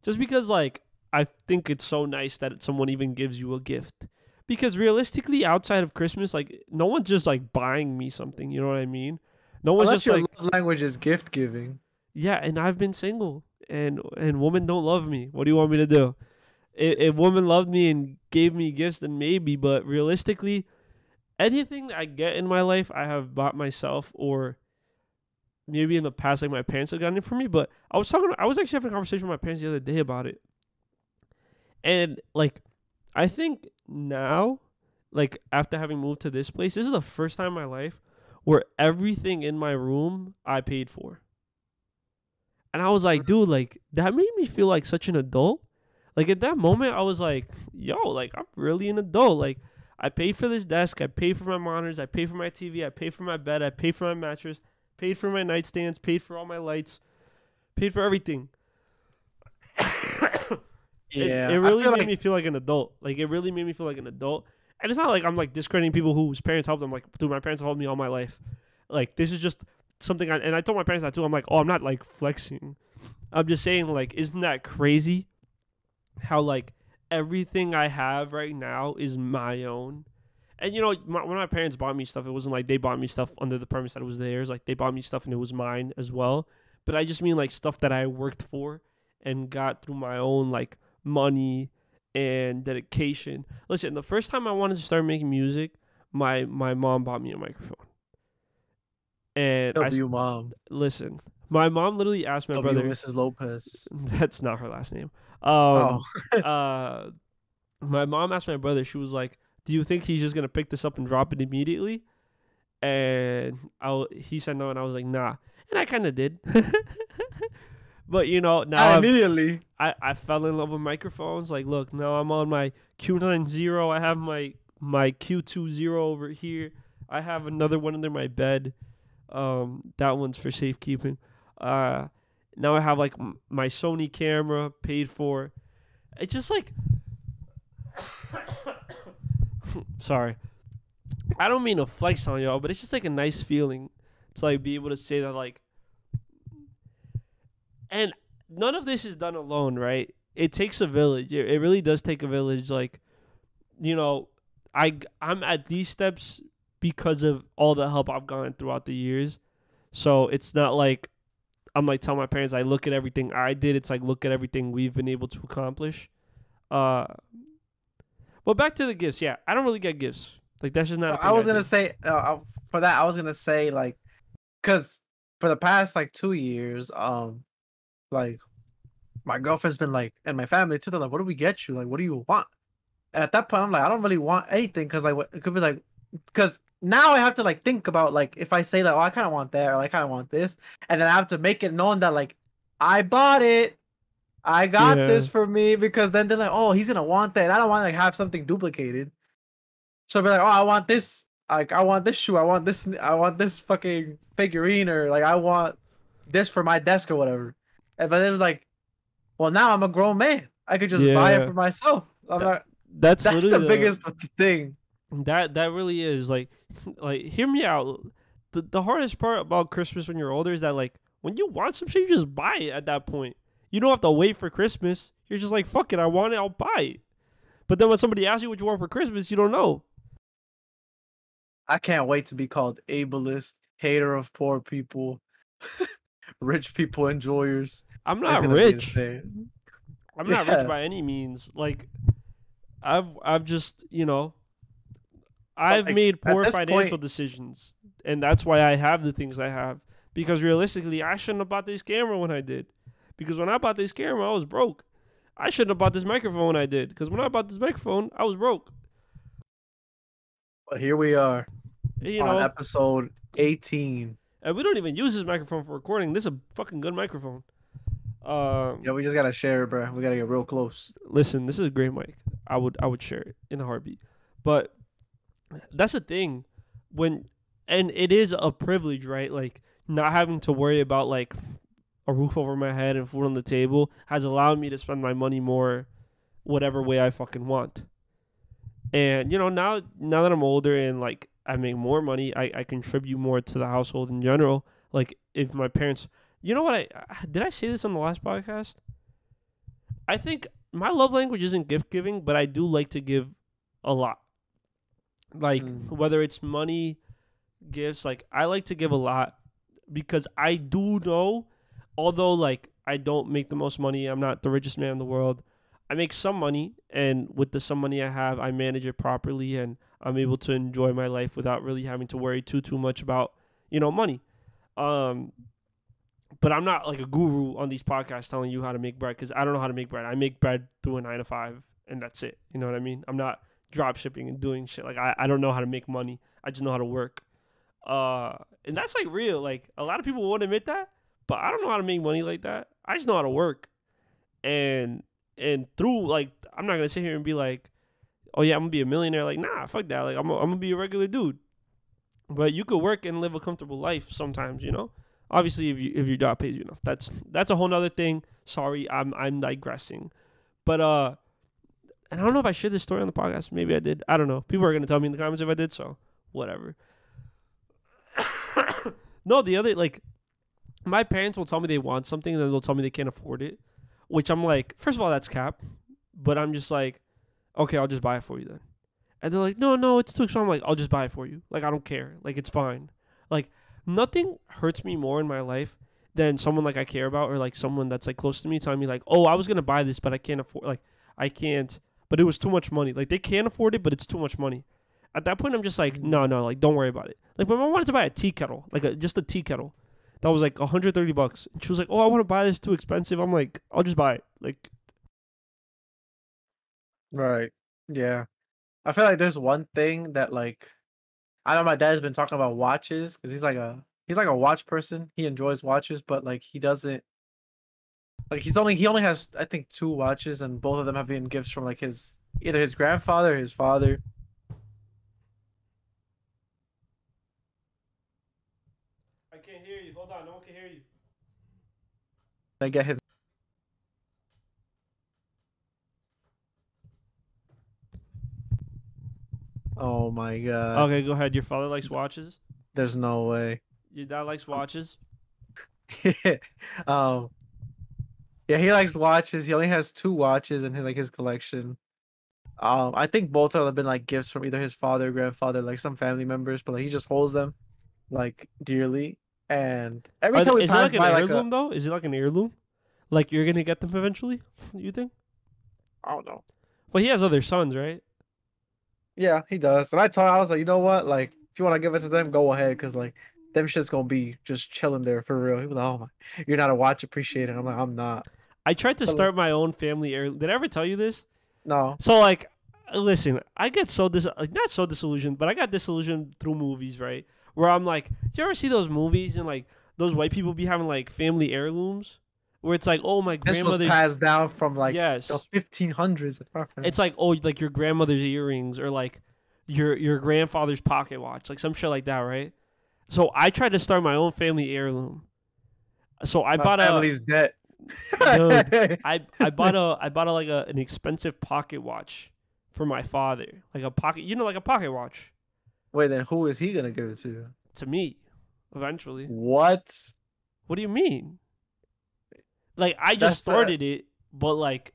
Just because like I think it's so nice that someone even gives you a gift. Because realistically, outside of Christmas, like no one's just like buying me something, you know what I mean? No one's unless just your like love language is gift giving. Yeah, and I've been single and women don't love me. What do you want me to do? If women loved me and gave me gifts, then maybe, but realistically, anything that I get in my life, I have bought myself, or maybe in the past, like my parents have gotten it for me. But I was actually having a conversation with my parents the other day about it, and like, I think now, like after having moved to this place, this is the first time in my life where everything in my room I paid for, and I was like, dude, like that made me feel like such an adult. Like at that moment, I was like, yo, like I'm really an adult. Like I paid for this desk, I paid for my monitors, I paid for my TV, I paid for my bed, I paid for my mattress, paid for my nightstands, paid for all my lights, paid for everything. Yeah, it really made me feel like an adult. Like it really made me feel like an adult. And it's not like I'm like discrediting people whose parents helped them. Like, dude, my parents have helped me all my life. Like this is just something and I told my parents that too. I'm like, oh, I'm not like flexing. I'm just saying, like, isn't that crazy? How like everything I have right now is my own. And you know, when my parents bought me stuff, it wasn't like they bought me stuff under the premise that it was theirs. Like they bought me stuff and it was mine as well. But I just mean like stuff that I worked for and got through my own like money and dedication. Listen, the first time I wanted to start making music, my mom bought me a microphone. And mom. Listen, my mom literally asked my brother. Mrs. Lopez. That's not her last name. My mom asked my brother. She was like, "Do you think he's just gonna pick this up and drop it immediately?" And he said no, and I was like, "Nah," and I kind of did. But you know, now immediately I fell in love with microphones. Like, look, now I'm on my Q90. I have my Q20 over here. I have another one under my bed. That one's for safekeeping. Uh, now I have like my Sony camera paid for. It's just like, sorry, I don't mean to flex on y'all, but it's just like a nice feeling to like be able to say that like, and none of this is done alone, right? It takes a village. It really does take a village. Like, you know, I'm at these steps because of all the help I've gotten throughout the years. So it's not like I'm like telling my parents I look at everything I did. It's like look at everything we've been able to accomplish. Uh, but back to the gifts. Yeah, I don't really get gifts. Like that's just not a I thing I was gonna do. say for that. I was gonna say like, cause for the past like 2 years, like my girlfriend's been like, and my family too. They're like, "What do we get you? Like, what do you want?" And at that point, I'm like, I don't really want anything because like, what it could be like, because now I have to like think about like if I say like, oh, I kind of want that or I kind of want this, and then I have to make it known that like I bought it, I got Yeah, this for me because then they're like, oh, he's gonna want that. And I don't want to like have something duplicated. So I'll be like, oh, I want this. Like, I want this shoe. I want this. I want this fucking figurine, or like, I want this for my desk or whatever. And but then like, well, now I'm a grown man. I could just buy it yeah. for myself. I'm That not. that's That's literally the the biggest thing. that really is like like hear me out. The hardest part about Christmas when you're older is that like when you want some shit, you just buy it at that point. You don't have to wait for Christmas. You're just like fuck it, I want it, I'll buy it. But then when somebody asks you what you want for Christmas, you don't know. I can't wait to be called ableist, hater of poor people, rich people enjoyers. I'm It's not gonna be rich. insane. I'm not rich Yeah, by any means. Like I've just but I've like made at poor this financial point, decisions, and that's why I have the things I have. Because realistically, I shouldn't have bought this camera when I did. Because when I bought this camera, I was broke. I shouldn't have bought this microphone when I did. Because when I bought this microphone, I was broke. but here we are You on know, episode 18. and we don't even use this microphone for recording. This is a fucking good microphone. Yeah, we just gotta share it, bro. We gotta get real close. Listen, this is a great mic. I would share it in a heartbeat. But that's the thing when and it is a privilege, right? Like not having to worry about like a roof over my head and food on the table has allowed me to spend my money more whatever way I fucking want. And now that I'm older and like I make more money, I contribute more to the household in general. Like if my parents, you know what I did I say this on the last podcast? I think my love language isn't gift giving, but I do like to give a lot. Like Mm. whether it's money, gifts, like I like to give a lot because I do know, although like I don't make the most money, I'm not the richest man in the world. I make some money, and with the some money I have, I manage it properly, and I'm able to enjoy my life without really having to worry too much about money. Um, but I'm not like a guru on these podcasts telling you how to make bread because I don't know how to make bread. I make bread through a 9 to 5, and that's it. You know what I mean? I'm not drop shipping and doing shit. Like I don't know how to make money. I just know how to work. And that's like real. Like a lot of people won't admit that, but I don't know how to make money like that. I just know how to work. And through like I'm not gonna sit here and be like, oh yeah, I'm gonna be a millionaire. Like nah, fuck that. Like I'm gonna be a regular dude. But you could work and live a comfortable life sometimes, Obviously, if your job pays you enough, that's a whole nother thing. Sorry, I'm digressing, but and I don't know if I shared this story on the podcast. Maybe I did. I don't know. People are gonna tell me in the comments if I did, so whatever. No, the other like my parents will tell me they want something, and then they'll tell me they can't afford it, which I'm like, first of all, that's cap, but I'm just like, okay, I'll just buy it for you then. And they're like, no, it's too expensive. I'm like, I'll just buy it for you. Like, I don't care. Like, it's fine. Like, nothing hurts me more in my life than someone like I care about or like someone that's like close to me telling me like, oh, I was gonna buy this, but I can't afford. Like, I can't. But it was too much money. Like, they can afford it, but it's too much money. At that point, I'm just like, no, like, don't worry about it. Like, my mom wanted to buy a tea kettle, like just a tea kettle, that was like $130. And she was like, oh, I want to buy this, too expensive. I'm like, I'll just buy it. Like, Right. Yeah. I feel like there's one thing that like I know my dad's been talking about watches because he's like a watch person. He enjoys watches, but like he doesn't like he only has I think 2 watches, and both of them have been gifts from like his either his grandfather or his father. I can't hear you. Hold on, no one can hear you. They get him. Oh my god. Okay, go ahead. Your father likes watches. There's no way. Your dad likes watches. um. Yeah, he likes watches. He only has 2 watches in his collection. I think both of them have been like gifts from either his father or grandfather, like some family members, but like he just holds them like dearly. And every time we Is it pass like an by heirloom though? Is it like an heirloom? Like you're gonna get them eventually? You think? I don't know. Well, he has other sons, right? Yeah, he does. And I was like, you know what? Like, if you want to give it to them, go ahead, because like them shit's gonna be just chilling there for real. He was like, oh my, you're not a watch appreciator. I'm like, I'm not. I tried to But, start my own family heirloom. Did I ever tell you this? no. So like, listen, I get so not so disillusioned, but I got disillusioned through movies, right? Where I'm like, you ever see those movies and like those white people be having like family heirlooms, where it's like, oh my This was grandmother's passed down from like yes, the 1500s. it's like oh like your grandmother's earrings or like your grandfather's pocket watch, like some shit like that, right? So I tried to start my own family heirloom. So I My bought family's debt. dude, I bought a like an expensive pocket watch for my father, like a pocket, like a pocket watch Wait, then who is he gonna give it to me, eventually. What? What do you mean? Like I That's just started it, but like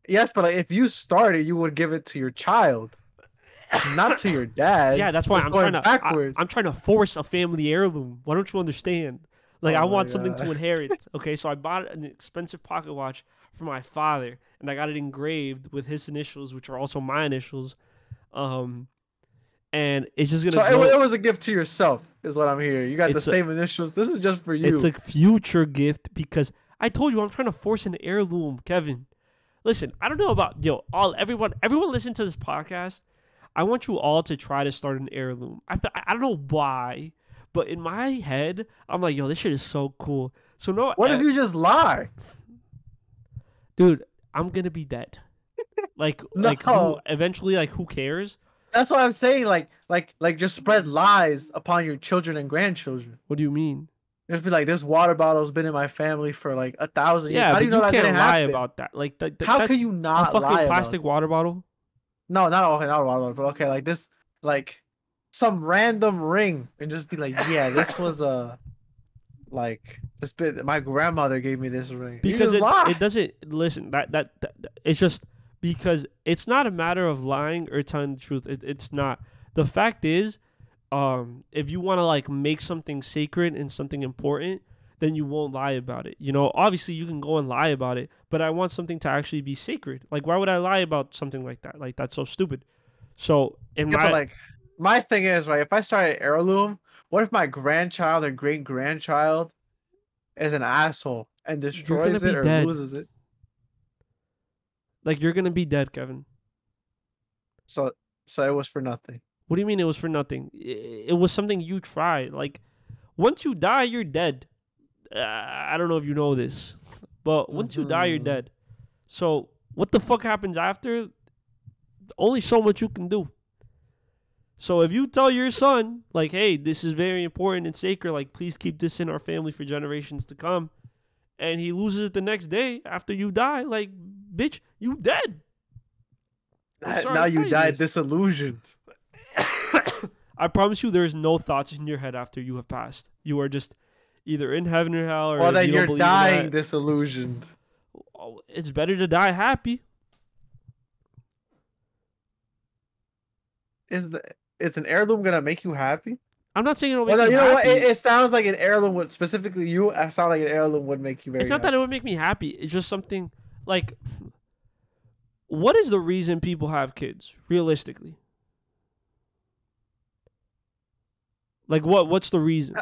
Yes, but like, if you started, you would give it to your child, not to your dad. yeah, that's why It's I'm going trying to backwards. I'm trying to force a family heirloom. Why don't you understand? Like Oh I my want something God. to inherit. Okay, so I bought an expensive pocket watch for my father, and I got it engraved with his initials, which are also my initials. And it's just gonna So go. it was a gift to yourself, is what I'm hearing. You got the It's a- same initials. This is just for you. It's a future gift because I told you I'm trying to force an heirloom, Kevin. Listen, I don't know about everyone listen to this podcast. I want you all to try to start an heirloom. I don't know why, but in my head, I'm like, yo, this shit is so cool. So no, What if you just lie? dude, I'm gonna be dead. Like No. eventually, like who cares? That's what I'm saying. Like just spread lies upon your children and grandchildren. What do you mean? Just be like, this water bottle's been in my family for like 1,000 years. Yeah, How but do you know that can't didn't lie happen? about that. Like How that's can you a not fucking lie plastic about water bottle? No, not okay, not a water bottle, but okay, like this, like some random ring, and just be like, yeah, this was a like this bit. My grandmother gave me this ring. You Because just lie. it doesn't listen that it's just because it's not a matter of lying or telling the truth. It's not. The fact is, if you want to like make something sacred and something important, then you won't lie about it. Obviously you can go and lie about it, but I want something to actually be sacred. Like why would I lie about something like that? Like that's so stupid. So in Yeah, my but like my thing is, right, if I start an heirloom, what if my grandchild or great grandchild is an asshole and destroys be it or dead. loses it? like you're gonna be dead, Kevin. So it was for nothing. What do you mean it was for nothing? It was something you tried. Like once you die, you're dead. I don't know if you know this, but once you die, you're Mhm. dead. So what the fuck happens after? Only so much you can do. So if you tell your son, like, hey, this is very important and sacred, like, please keep this in our family for generations to come, and he loses it the next day after you die, like, bitch, you dead. I'm sorry Now to you tell died this. disillusioned. I promise you, there's no thoughts in your head after you have passed. You are just either in heaven or hell, or Well, if then you don't you're believe in dying that, disillusioned. it's better to die happy. Is an heirloom gonna make you happy? I'm not saying it'll make Well, no, me you know what? happy. It sounds like an heirloom would specifically you. It sound like an heirloom would make you very. It's not that happy. it would make me happy. It's just something like, what is the reason people have kids, realistically? Like, what's the reason?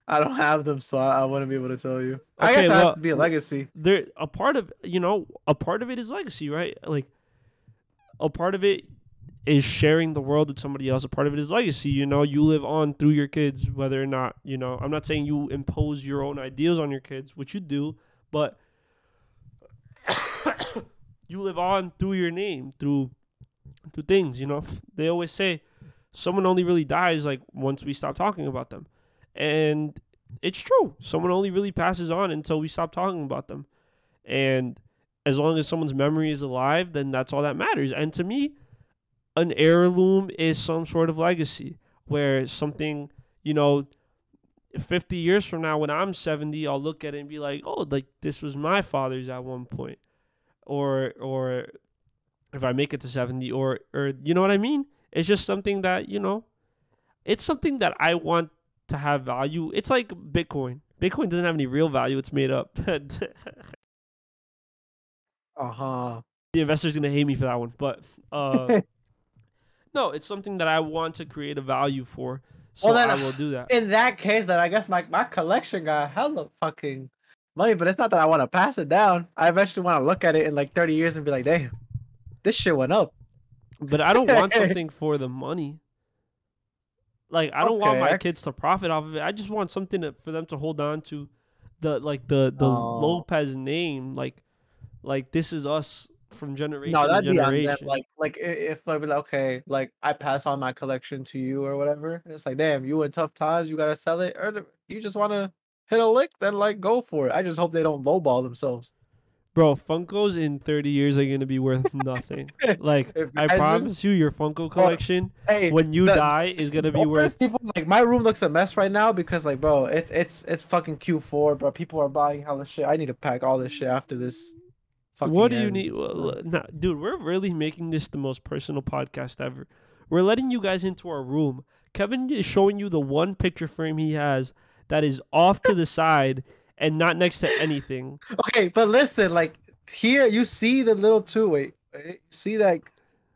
I don't have them, so I wouldn't be able to tell you. I Okay, guess it well, has to be a legacy. There, a part of it is legacy, right? Like, a part of it is sharing the world with somebody else. A part of it is legacy. You live on through your kids, whether or not, I'm not saying you impose your own ideals on your kids, which you do, but you live on through your name, through things, They always say someone only really dies like once we stop talking about them. And it's true. Someone only really passes on until we stop talking about them. And as long as someone's memory is alive, then that's all that matters. And to me, an heirloom is some sort of legacy where something, you know, 50 years from now when I'm 70, I'll look at it and be like, oh, like this was my father's at one point. Or if I make it to 70, or you know what I mean? It's just something that, you know, it's something that I want to have value. It's like Bitcoin. Bitcoin doesn't have any real value. It's made up. The Uh-huh. investor's going to hate me for that one. But no, it's something that I want to create a value for. So Well, then, I will do that. in that case, then I guess my collection got hella fucking money, but it's not that I want to pass it down. I eventually want to look at it in like 30 years and be like, damn, this shit went up. But I don't want something for the money. Like I don't want my kids to profit off of it. I just want something for them to hold on to, the Lopez name. Like this is us from generation No, to that'd be on them. generation. Like if like, okay, like I pass on my collection to you or whatever. And it's like, damn, you in tough times, you gotta sell it, or you just want to hit a lick, then like go for it. I just hope they don't lowball themselves. Bro, Funkos in 30 years are going to be worth nothing. Like, I promise you, your Funko collection, when you die, is going to be worth... People, like, my room looks a mess right now because, like, bro, it's fucking Q4, bro. People are buying hella shit. I need to pack all this shit after this fucking What do you need? Nah, dude, we're really making this the most personal podcast ever. We're letting you guys into our room. Kevin is showing you the one picture frame he has that is off to the side and not next to anything. Okay, but listen, like here you see the little two-way. See that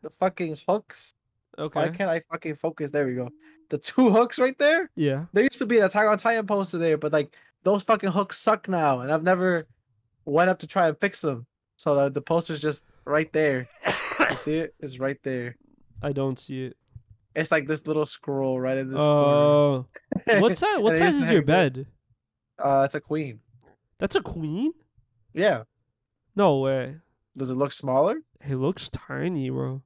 the fucking hooks? Okay. Why can't I fucking focus? There we go. The two hooks right there? Yeah. There used to be an Attack on Titan poster there, but like those fucking hooks suck now, and I've never went up to try and fix them. So the poster's just right there. You see it? It's right there. I don't see it. It's like this little scroll right in this corner. Oh. What size is your bed? It's a queen. That's a queen? Yeah. No way. Does it look smaller? It looks tiny, bro.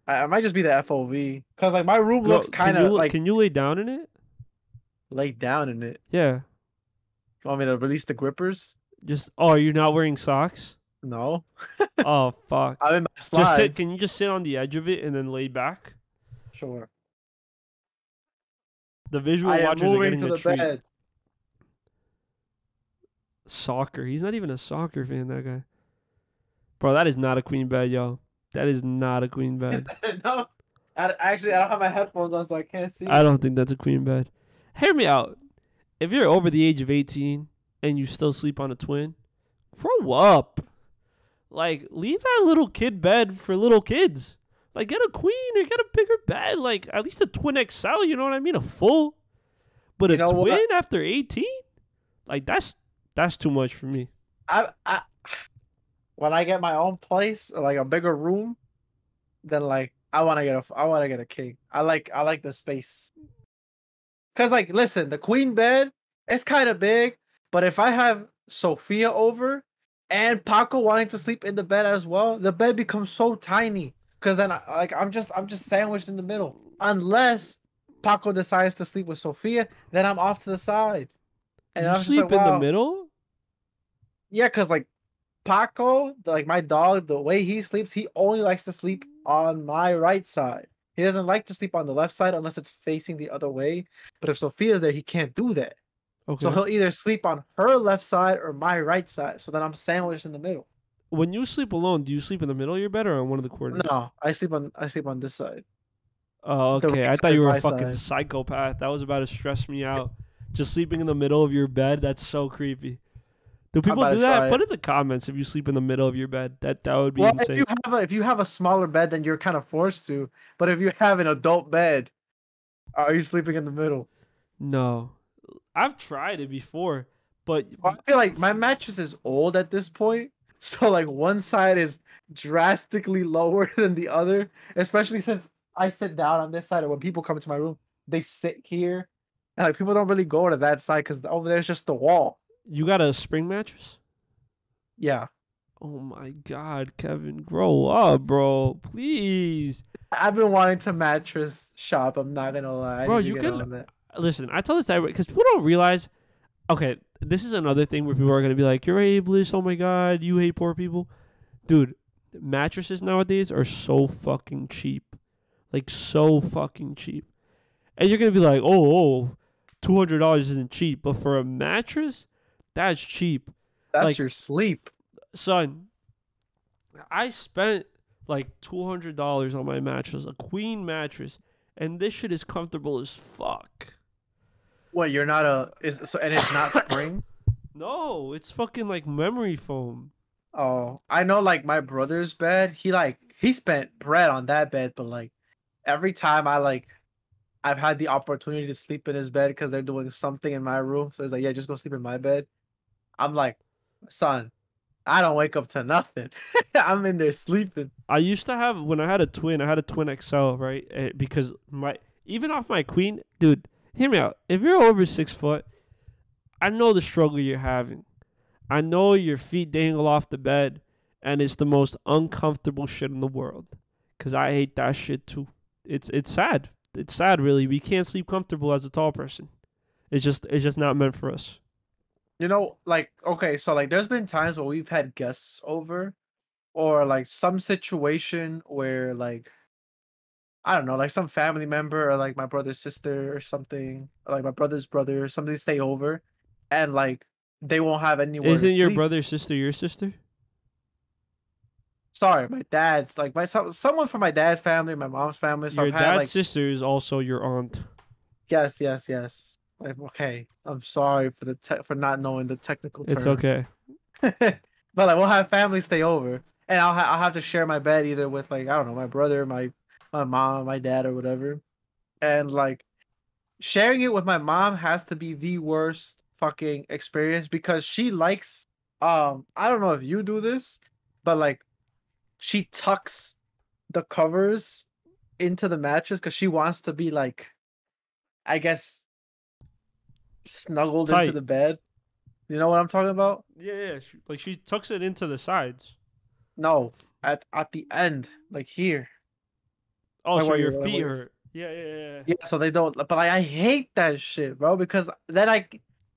I might just be the FOV. Cause like my room looks kind of like. Can you lay down in it? Lay down in it? Yeah. You want me to release the grippers? You're not wearing socks? No. Oh fuck. I'm in my slides. Can you just sit on the edge of it and then lay back? Sure. The visual watchers are getting the treat. Bed. Soccer. He's not even a soccer fan, that guy. Bro, that is not a queen bed, yo. That is not a queen bed. No. Actually, I don't have my headphones on, so I can't see. I don't think that's a queen bed. Hear me out. If you're over the age of 18 and you still sleep on a twin, grow up. Like, leave that little kid bed for little kids. Like, get a queen or get a bigger bed. Like, at least a twin XL, you know what I mean? A full. But a twin after 18? Like, that's too much for me. When I get my own place, or like a bigger room, then like I want to get a king. I like the space. Cause like, listen, the queen bed, it's kind of big, but if I have Sophia over and Paco wanting to sleep in the bed as well, the bed becomes so tiny. Cause then I'm just sandwiched in the middle. Unless Paco decides to sleep with Sophia, then I'm off to the side. And I'm sleep just like, wow. In the middle? Yeah, cause like Paco, like my dog, the way he sleeps, he only likes to sleep on my right side. He doesn't like to sleep on the left side unless it's facing the other way. But if Sophia's there, he can't do that. Okay. So he'll either sleep on her left side or my right side. So then I'm sandwiched in the middle. When you sleep alone, do you sleep in the middle of your bed or on one of the corners? No, I sleep on this side. Oh, okay. I thought you were a fucking psychopath. That was about to stress me out. Just sleeping in the middle of your bed, that's so creepy. Do people do that? Put in the comments if you sleep in the middle of your bed. That would be insane. If you have a smaller bed, then you're kind of forced to. But if you have an adult bed, are you sleeping in the middle? No. I've tried it before, but I feel like my mattress is old at this point. So like one side is drastically lower than the other, especially since I sit down on this side, and when people come into my room, they sit here. And like people don't really go to that side because over there's just the wall. You got a spring mattress? Yeah. Oh my God, Kevin, grow up, bro. Please. I've been wanting to mattress shop. I'm not gonna lie. Bro, you can listen. I tell this to everybody because people don't realize Okay, this is another thing where people are gonna be like, "You're ableist. Oh my god, you hate poor people." Dude, mattresses nowadays are so fucking cheap. Like so fucking cheap. And you're gonna be like, $200 isn't cheap, but for a mattress, that's cheap. That's Like, your sleep. son, I spent like $200 on my mattress, a queen mattress, and this shit is comfortable as fuck. What, you're not a is so and it's not spring? No, it's fucking like memory foam. Oh, I know like my brother's bed, he spent bread on that bed, but like every time I've had the opportunity to sleep in his bed because they're doing something in my room. So he's like, yeah, just go sleep in my bed. I'm like, son, I don't wake up to nothing. I'm in there sleeping. I used to have when I had a twin XL, right? Because my even off my queen, dude, hear me out. If you're over 6 foot, I know the struggle you're having. I know your feet dangle off the bed, and it's the most uncomfortable shit in the world. Cause I hate that shit too. It's sad. It's sad, really. We can't sleep comfortable as a tall person. It's just not meant for us. You know, like, okay, so like there's been times where we've had guests over or like some situation where like I don't know, like some family member or like my brother's sister or something, or like my brother's brother or something stay over and like they won't have anywhere to Isn't your sleep. brother sister your sister? Sorry, my dad's like someone from my dad's family, my mom's family. So Your I've had dad's like sister is also your aunt. yes, yes, yes. Like, okay, I'm sorry for for not knowing the technical It's terms. okay. But like we'll have family stay over, and I'll have to share my bed either with like I don't know my brother, my mom, my dad, or whatever. And like sharing it with my mom has to be the worst fucking experience because she likes I don't know if you do this, but like she tucks the covers into the mattress because she wants to be like I guess snuggled into Tight. the bed. You know what I'm talking about? Yeah. She tucks it into the sides. No, at the end, like here, Oh, like so where your you're, like feet where hurt. Yeah. yeah. So they don't, but like I hate that shit, bro, because then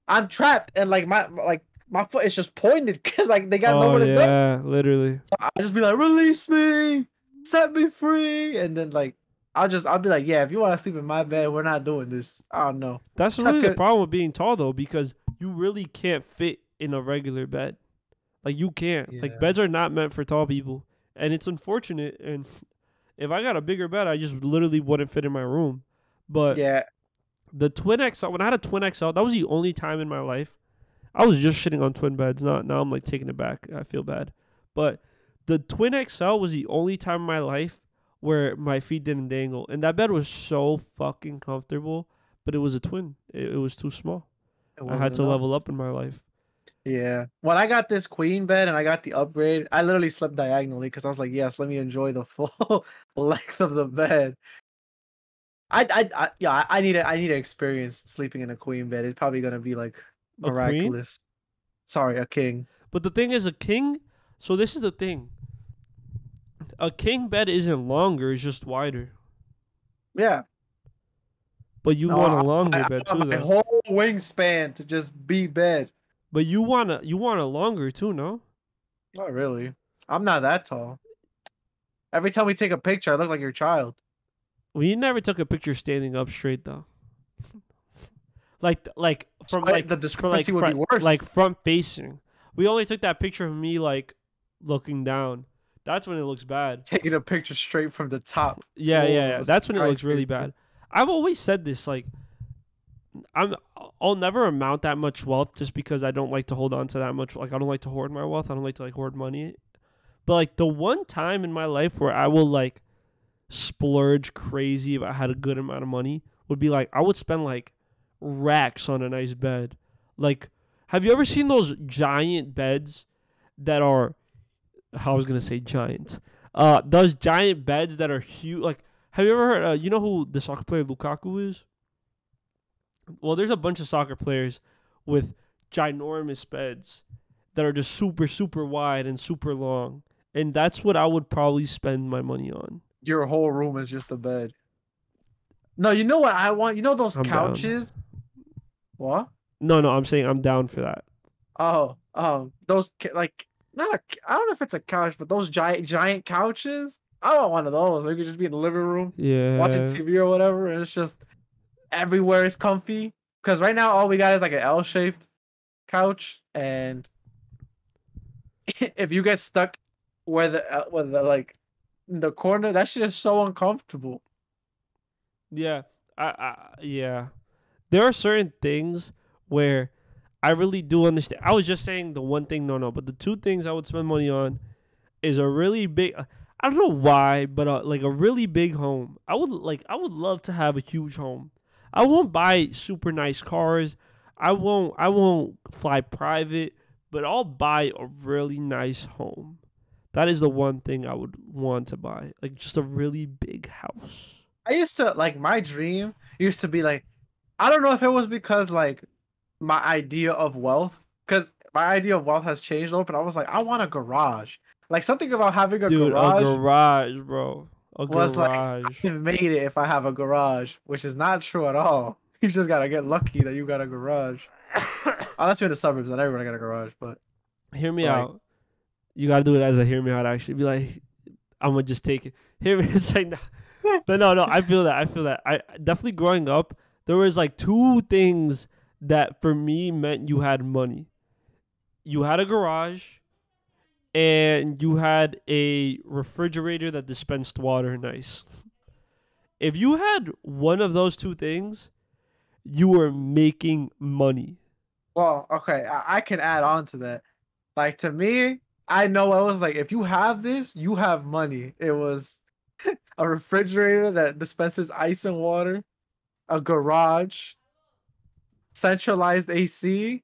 I'm trapped and like my foot is just pointed because like they got Oh nowhere to go. yeah, literally. So I just be like, release me, set me free, and then like I'll be like, yeah, if you want to sleep in my bed, we're not doing this. I don't know. That's really Tuck the it. problem with being tall though, because you really can't fit in a regular bed. Like you can't. Like Yeah, beds are not meant for tall people, and it's unfortunate. And if I got a bigger bed, I just literally wouldn't fit in my room. But yeah. the twin XL, when I had a twin XL, that was the only time in my life I was just shitting on twin beds. Not now I'm like taking it back. I feel bad, but the twin XL was the only time in my life where my feet didn't dangle, and that bed was so fucking comfortable. But it was a twin. It was too small. It I had wasn't to enough. level up in my life. Yeah. When I got this queen bed and I got the upgrade, I literally slept diagonally because I was like, yes, let me enjoy the full length of the bed. Yeah, I need to experience sleeping in a queen bed. It's probably gonna be like A queen. miraculous. Sorry, a king. But the thing is, a king. So this is the thing. A king bed isn't longer; it's just wider. Yeah. But you No, want a longer I bed too, want my though. whole wingspan to just be bed. But you want a longer too, no? Not really. I'm not that tall. Every time we take a picture, I look like your child. Well, you never took a picture standing up straight though. Like So from like the for like discrepancy would be worse. like front facing. We only took that picture of me like looking down. That's when it looks bad. Taking a picture straight from the top Yeah. floor Yeah. of a That's when it looks really skyscraper. bad. I've always said this. Like I'm, I'll never amount that much wealth just because I don't like to hold on to that much. Like I don't like to hoard my wealth. I don't like to like hoard money. But like the one time in my life where I will like splurge crazy if I had a good amount of money would be like I would spend like racks on a nice bed. Like, have you ever seen those giant beds that are? I was gonna say giant. Those giant beds that are huge. Like, have you ever heard? You know who the soccer player Lukaku is? Well, there's a bunch of soccer players with ginormous beds that are just super wide and super long, and that's what I would probably spend my money on. Your whole room is just a bed. No, you know what I want? You know those I'm down. couches? What? No, I'm saying I'm down for that. Oh, those like not a, I don't know if it's a couch, but those giant couches. I want one of those. We could just be in the living room watching Yeah. TV or whatever, and it's just everywhere is comfy. Because right now all we got is like an L-shaped couch, and if you get stuck where the like in the corner, that shit is so uncomfortable. Yeah. Yeah. There are certain things where I really do understand. I was just saying the one thing, no, but the two things I would spend money on is a really big. I don't know why, but like a really big home. I would love to have a huge home. I won't buy super nice cars. I won't fly private, but I'll buy a really nice home. That is the one thing I would want to buy, like just a really big house. I used to like my dream used to be like I don't know if it was because like my idea of wealth because my idea of wealth has changed a little, but I was like I want a garage. Like something about having a Dude, a garage garage, bro. A was like garage. I made it if I have a garage, which is not true at all. You just gotta get lucky that you got a garage. Unless you're in the suburbs, not everyone got a garage, but Hear me like out. You gotta do it as a hear me out. Actually, be like, I'm gonna just take it. Hear me. It's like, but no. I feel that. I feel that. I definitely growing up, there was like two things that for me meant you had money. You had a garage, and you had a refrigerator that dispensed water. Nice. If you had one of those two things, you were making money. well, okay, I can add on to that. Like to me, I know I was like, if you have this, you have money. It was a refrigerator that dispenses ice and water, a garage, centralized AC,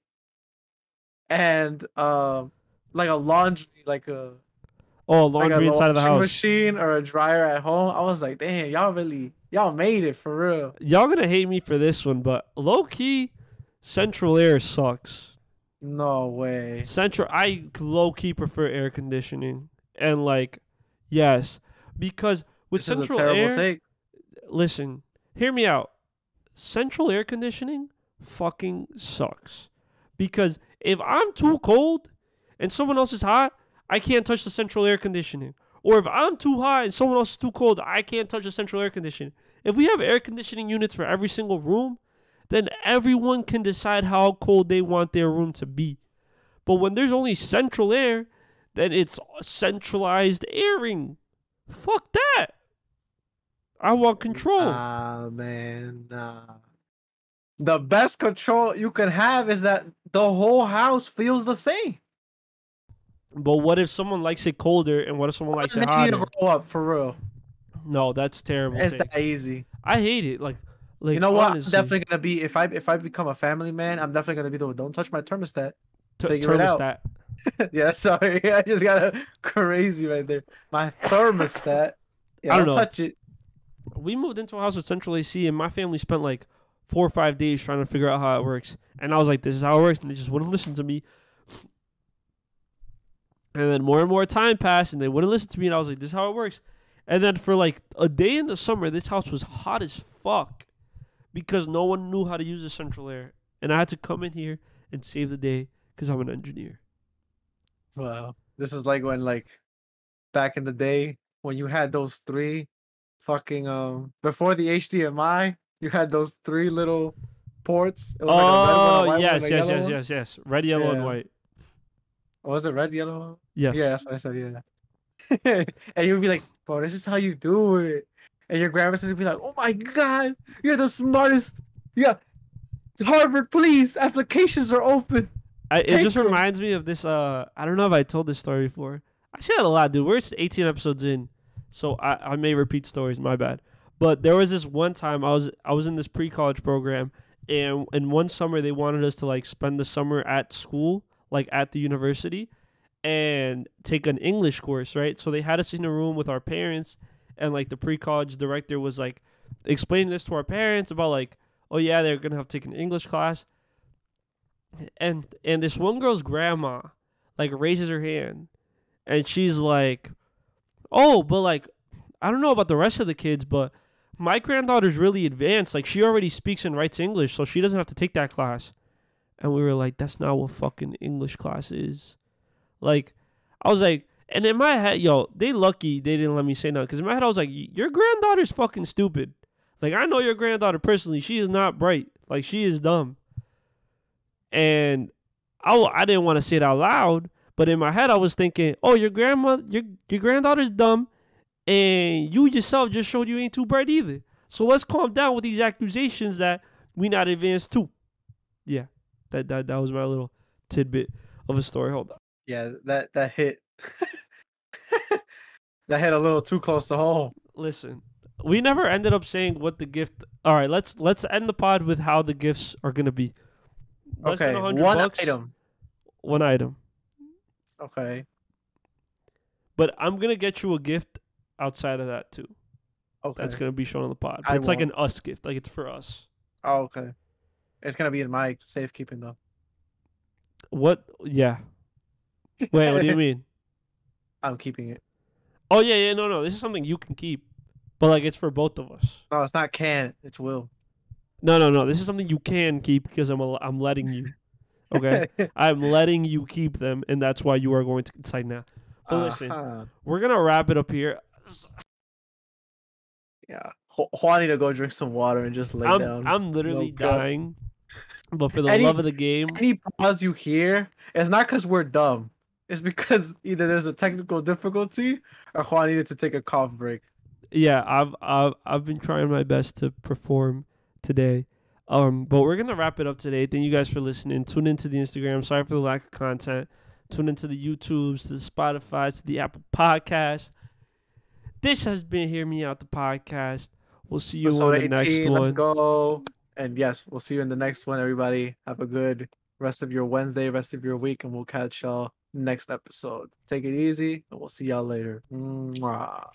and like a laundry, Oh, like a laundry inside of the washing house. machine or a dryer at home. I was like, damn, y'all made it for real. Y'all gonna hate me for this one, but low key, Central Air sucks. No way. I low key prefer air conditioning, and like, yes, because with This is a Central terrible Air, take. listen, hear me out. Central air conditioning fucking sucks, because if I'm too cold and someone else is hot, I can't touch the central air conditioning. Or if I'm too hot and someone else is too cold, I can't touch the central air conditioning. If we have air conditioning units for every single room, then everyone can decide how cold they want their room to be. But when there's only central air, then it's centralized airing. Fuck that. I want control. Ah, man, nah. The best control you can have is that the whole house feels the same. But what if someone likes it colder, and what if someone likes And it then you need hotter? to grow up for real. No, that's terrible. It's take. that easy. I hate it. Like You know what? honestly, I'm definitely gonna be if I become a family man. I'm definitely gonna be the one. Don't touch my thermostat. Figure it out. thermostat. Yeah, sorry. I just got a crazy right there. My thermostat. Yeah, I don't don't know. touch it. We moved into a house with central AC, and my family spent like 4 or 5 days trying to figure out how it works. And I was like, "This is how it works," and they just wouldn't listen to me. And then more and more time passed, and they wouldn't listen to me. And I was like, "This is how it works." And then for like a day in the summer, this house was hot as fuck because no one knew how to use the central air, and I had to come in here and save the day because I'm an engineer. Wow. This is like when back in the day when you had those three fucking before the HDMI, you had those three little ports. It was like a red one, a Oh, white one, yes, and a yes, yellow yes, one. yes, yes. Red, yellow, and Yeah. white. Was it red, yellow? Yes. Yeah, that's what I said, yeah. And you would be like, bro, this is how you do it. And your grandma's would be like, oh my god, you're the smartest. Yeah. Harvard, please, applications are open. It Take just them. reminds me of this. I don't know if I told this story before. I say that a lot, dude. We're 18 episodes in, so I may repeat stories. My bad. But there was this one time I was in this pre-college program, and in one summer they wanted us to like spend the summer at school, like at the university, and take an English course, right? So they had us in a room with our parents, and like the pre-college director was like explaining this to our parents about like, oh yeah, they're gonna have to take an English class. And this one girl's grandma like raises her hand, and she's like, "Oh, but like I don't know about the rest of the kids, but my granddaughter's really advanced. Like she already speaks and writes English, so she doesn't have to take that class." And we were like, that's not what fucking English class is. Like, I was like, and in my head, yo, they lucky they didn't let me say nothing. Because in my head, I was like, your granddaughter's fucking stupid. Like, I know your granddaughter personally. She is not bright. Like, she is dumb. And I didn't want to say it out loud. But in my head, I was thinking, oh, your granddaughter's dumb. And you yourself just showed you ain't too bright either. So let's calm down with these accusations that we not advanced too. Yeah, that was my little tidbit of a story. Hold on. Yeah, that hit. That hit a little too close to home. Listen, we never ended up saying what the gift. All right, let's end the pod with how the gifts are gonna be. Less Okay, than $100 one bucks, item. one item. Okay. But I'm gonna get you a gift outside of that too. Okay. That's gonna be shown on the pod. I It's like an won't. us gift. Like it's for us. Oh, okay. It's gonna be in my safekeeping though. What? Yeah. Wait, what do you mean? I'm keeping it. Oh yeah, no. This is something you can keep, but like it's for both of us. No, it's not can. It's will. No. This is something you can keep because I'm letting you. Okay, I'm letting you keep them, and that's why you are going to decide now. But listen, we're gonna wrap it up here. Yeah. Juan need to go drink some water and just lay down. I'm literally No, God. dying. But for the Any- love of the game, Any pause you hear, it's not because we're dumb. It's because either there's a technical difficulty or Juan needed to take a cough break. yeah, I've been trying my best to perform today. But we're gonna wrap it up today. Thank you guys for listening. Tune into the Instagram. Sorry for the lack of content. Tune into the YouTubes, to the Spotify, to the Apple Podcast. This has been Hear Me Out the podcast. We'll see you Episode on the next 18, one. let's go. And yes, we'll see you in the next one, everybody. Have a good rest of your Wednesday, rest of your week, and we'll catch y'all next episode. Take it easy, and we'll see y'all later. Mwah.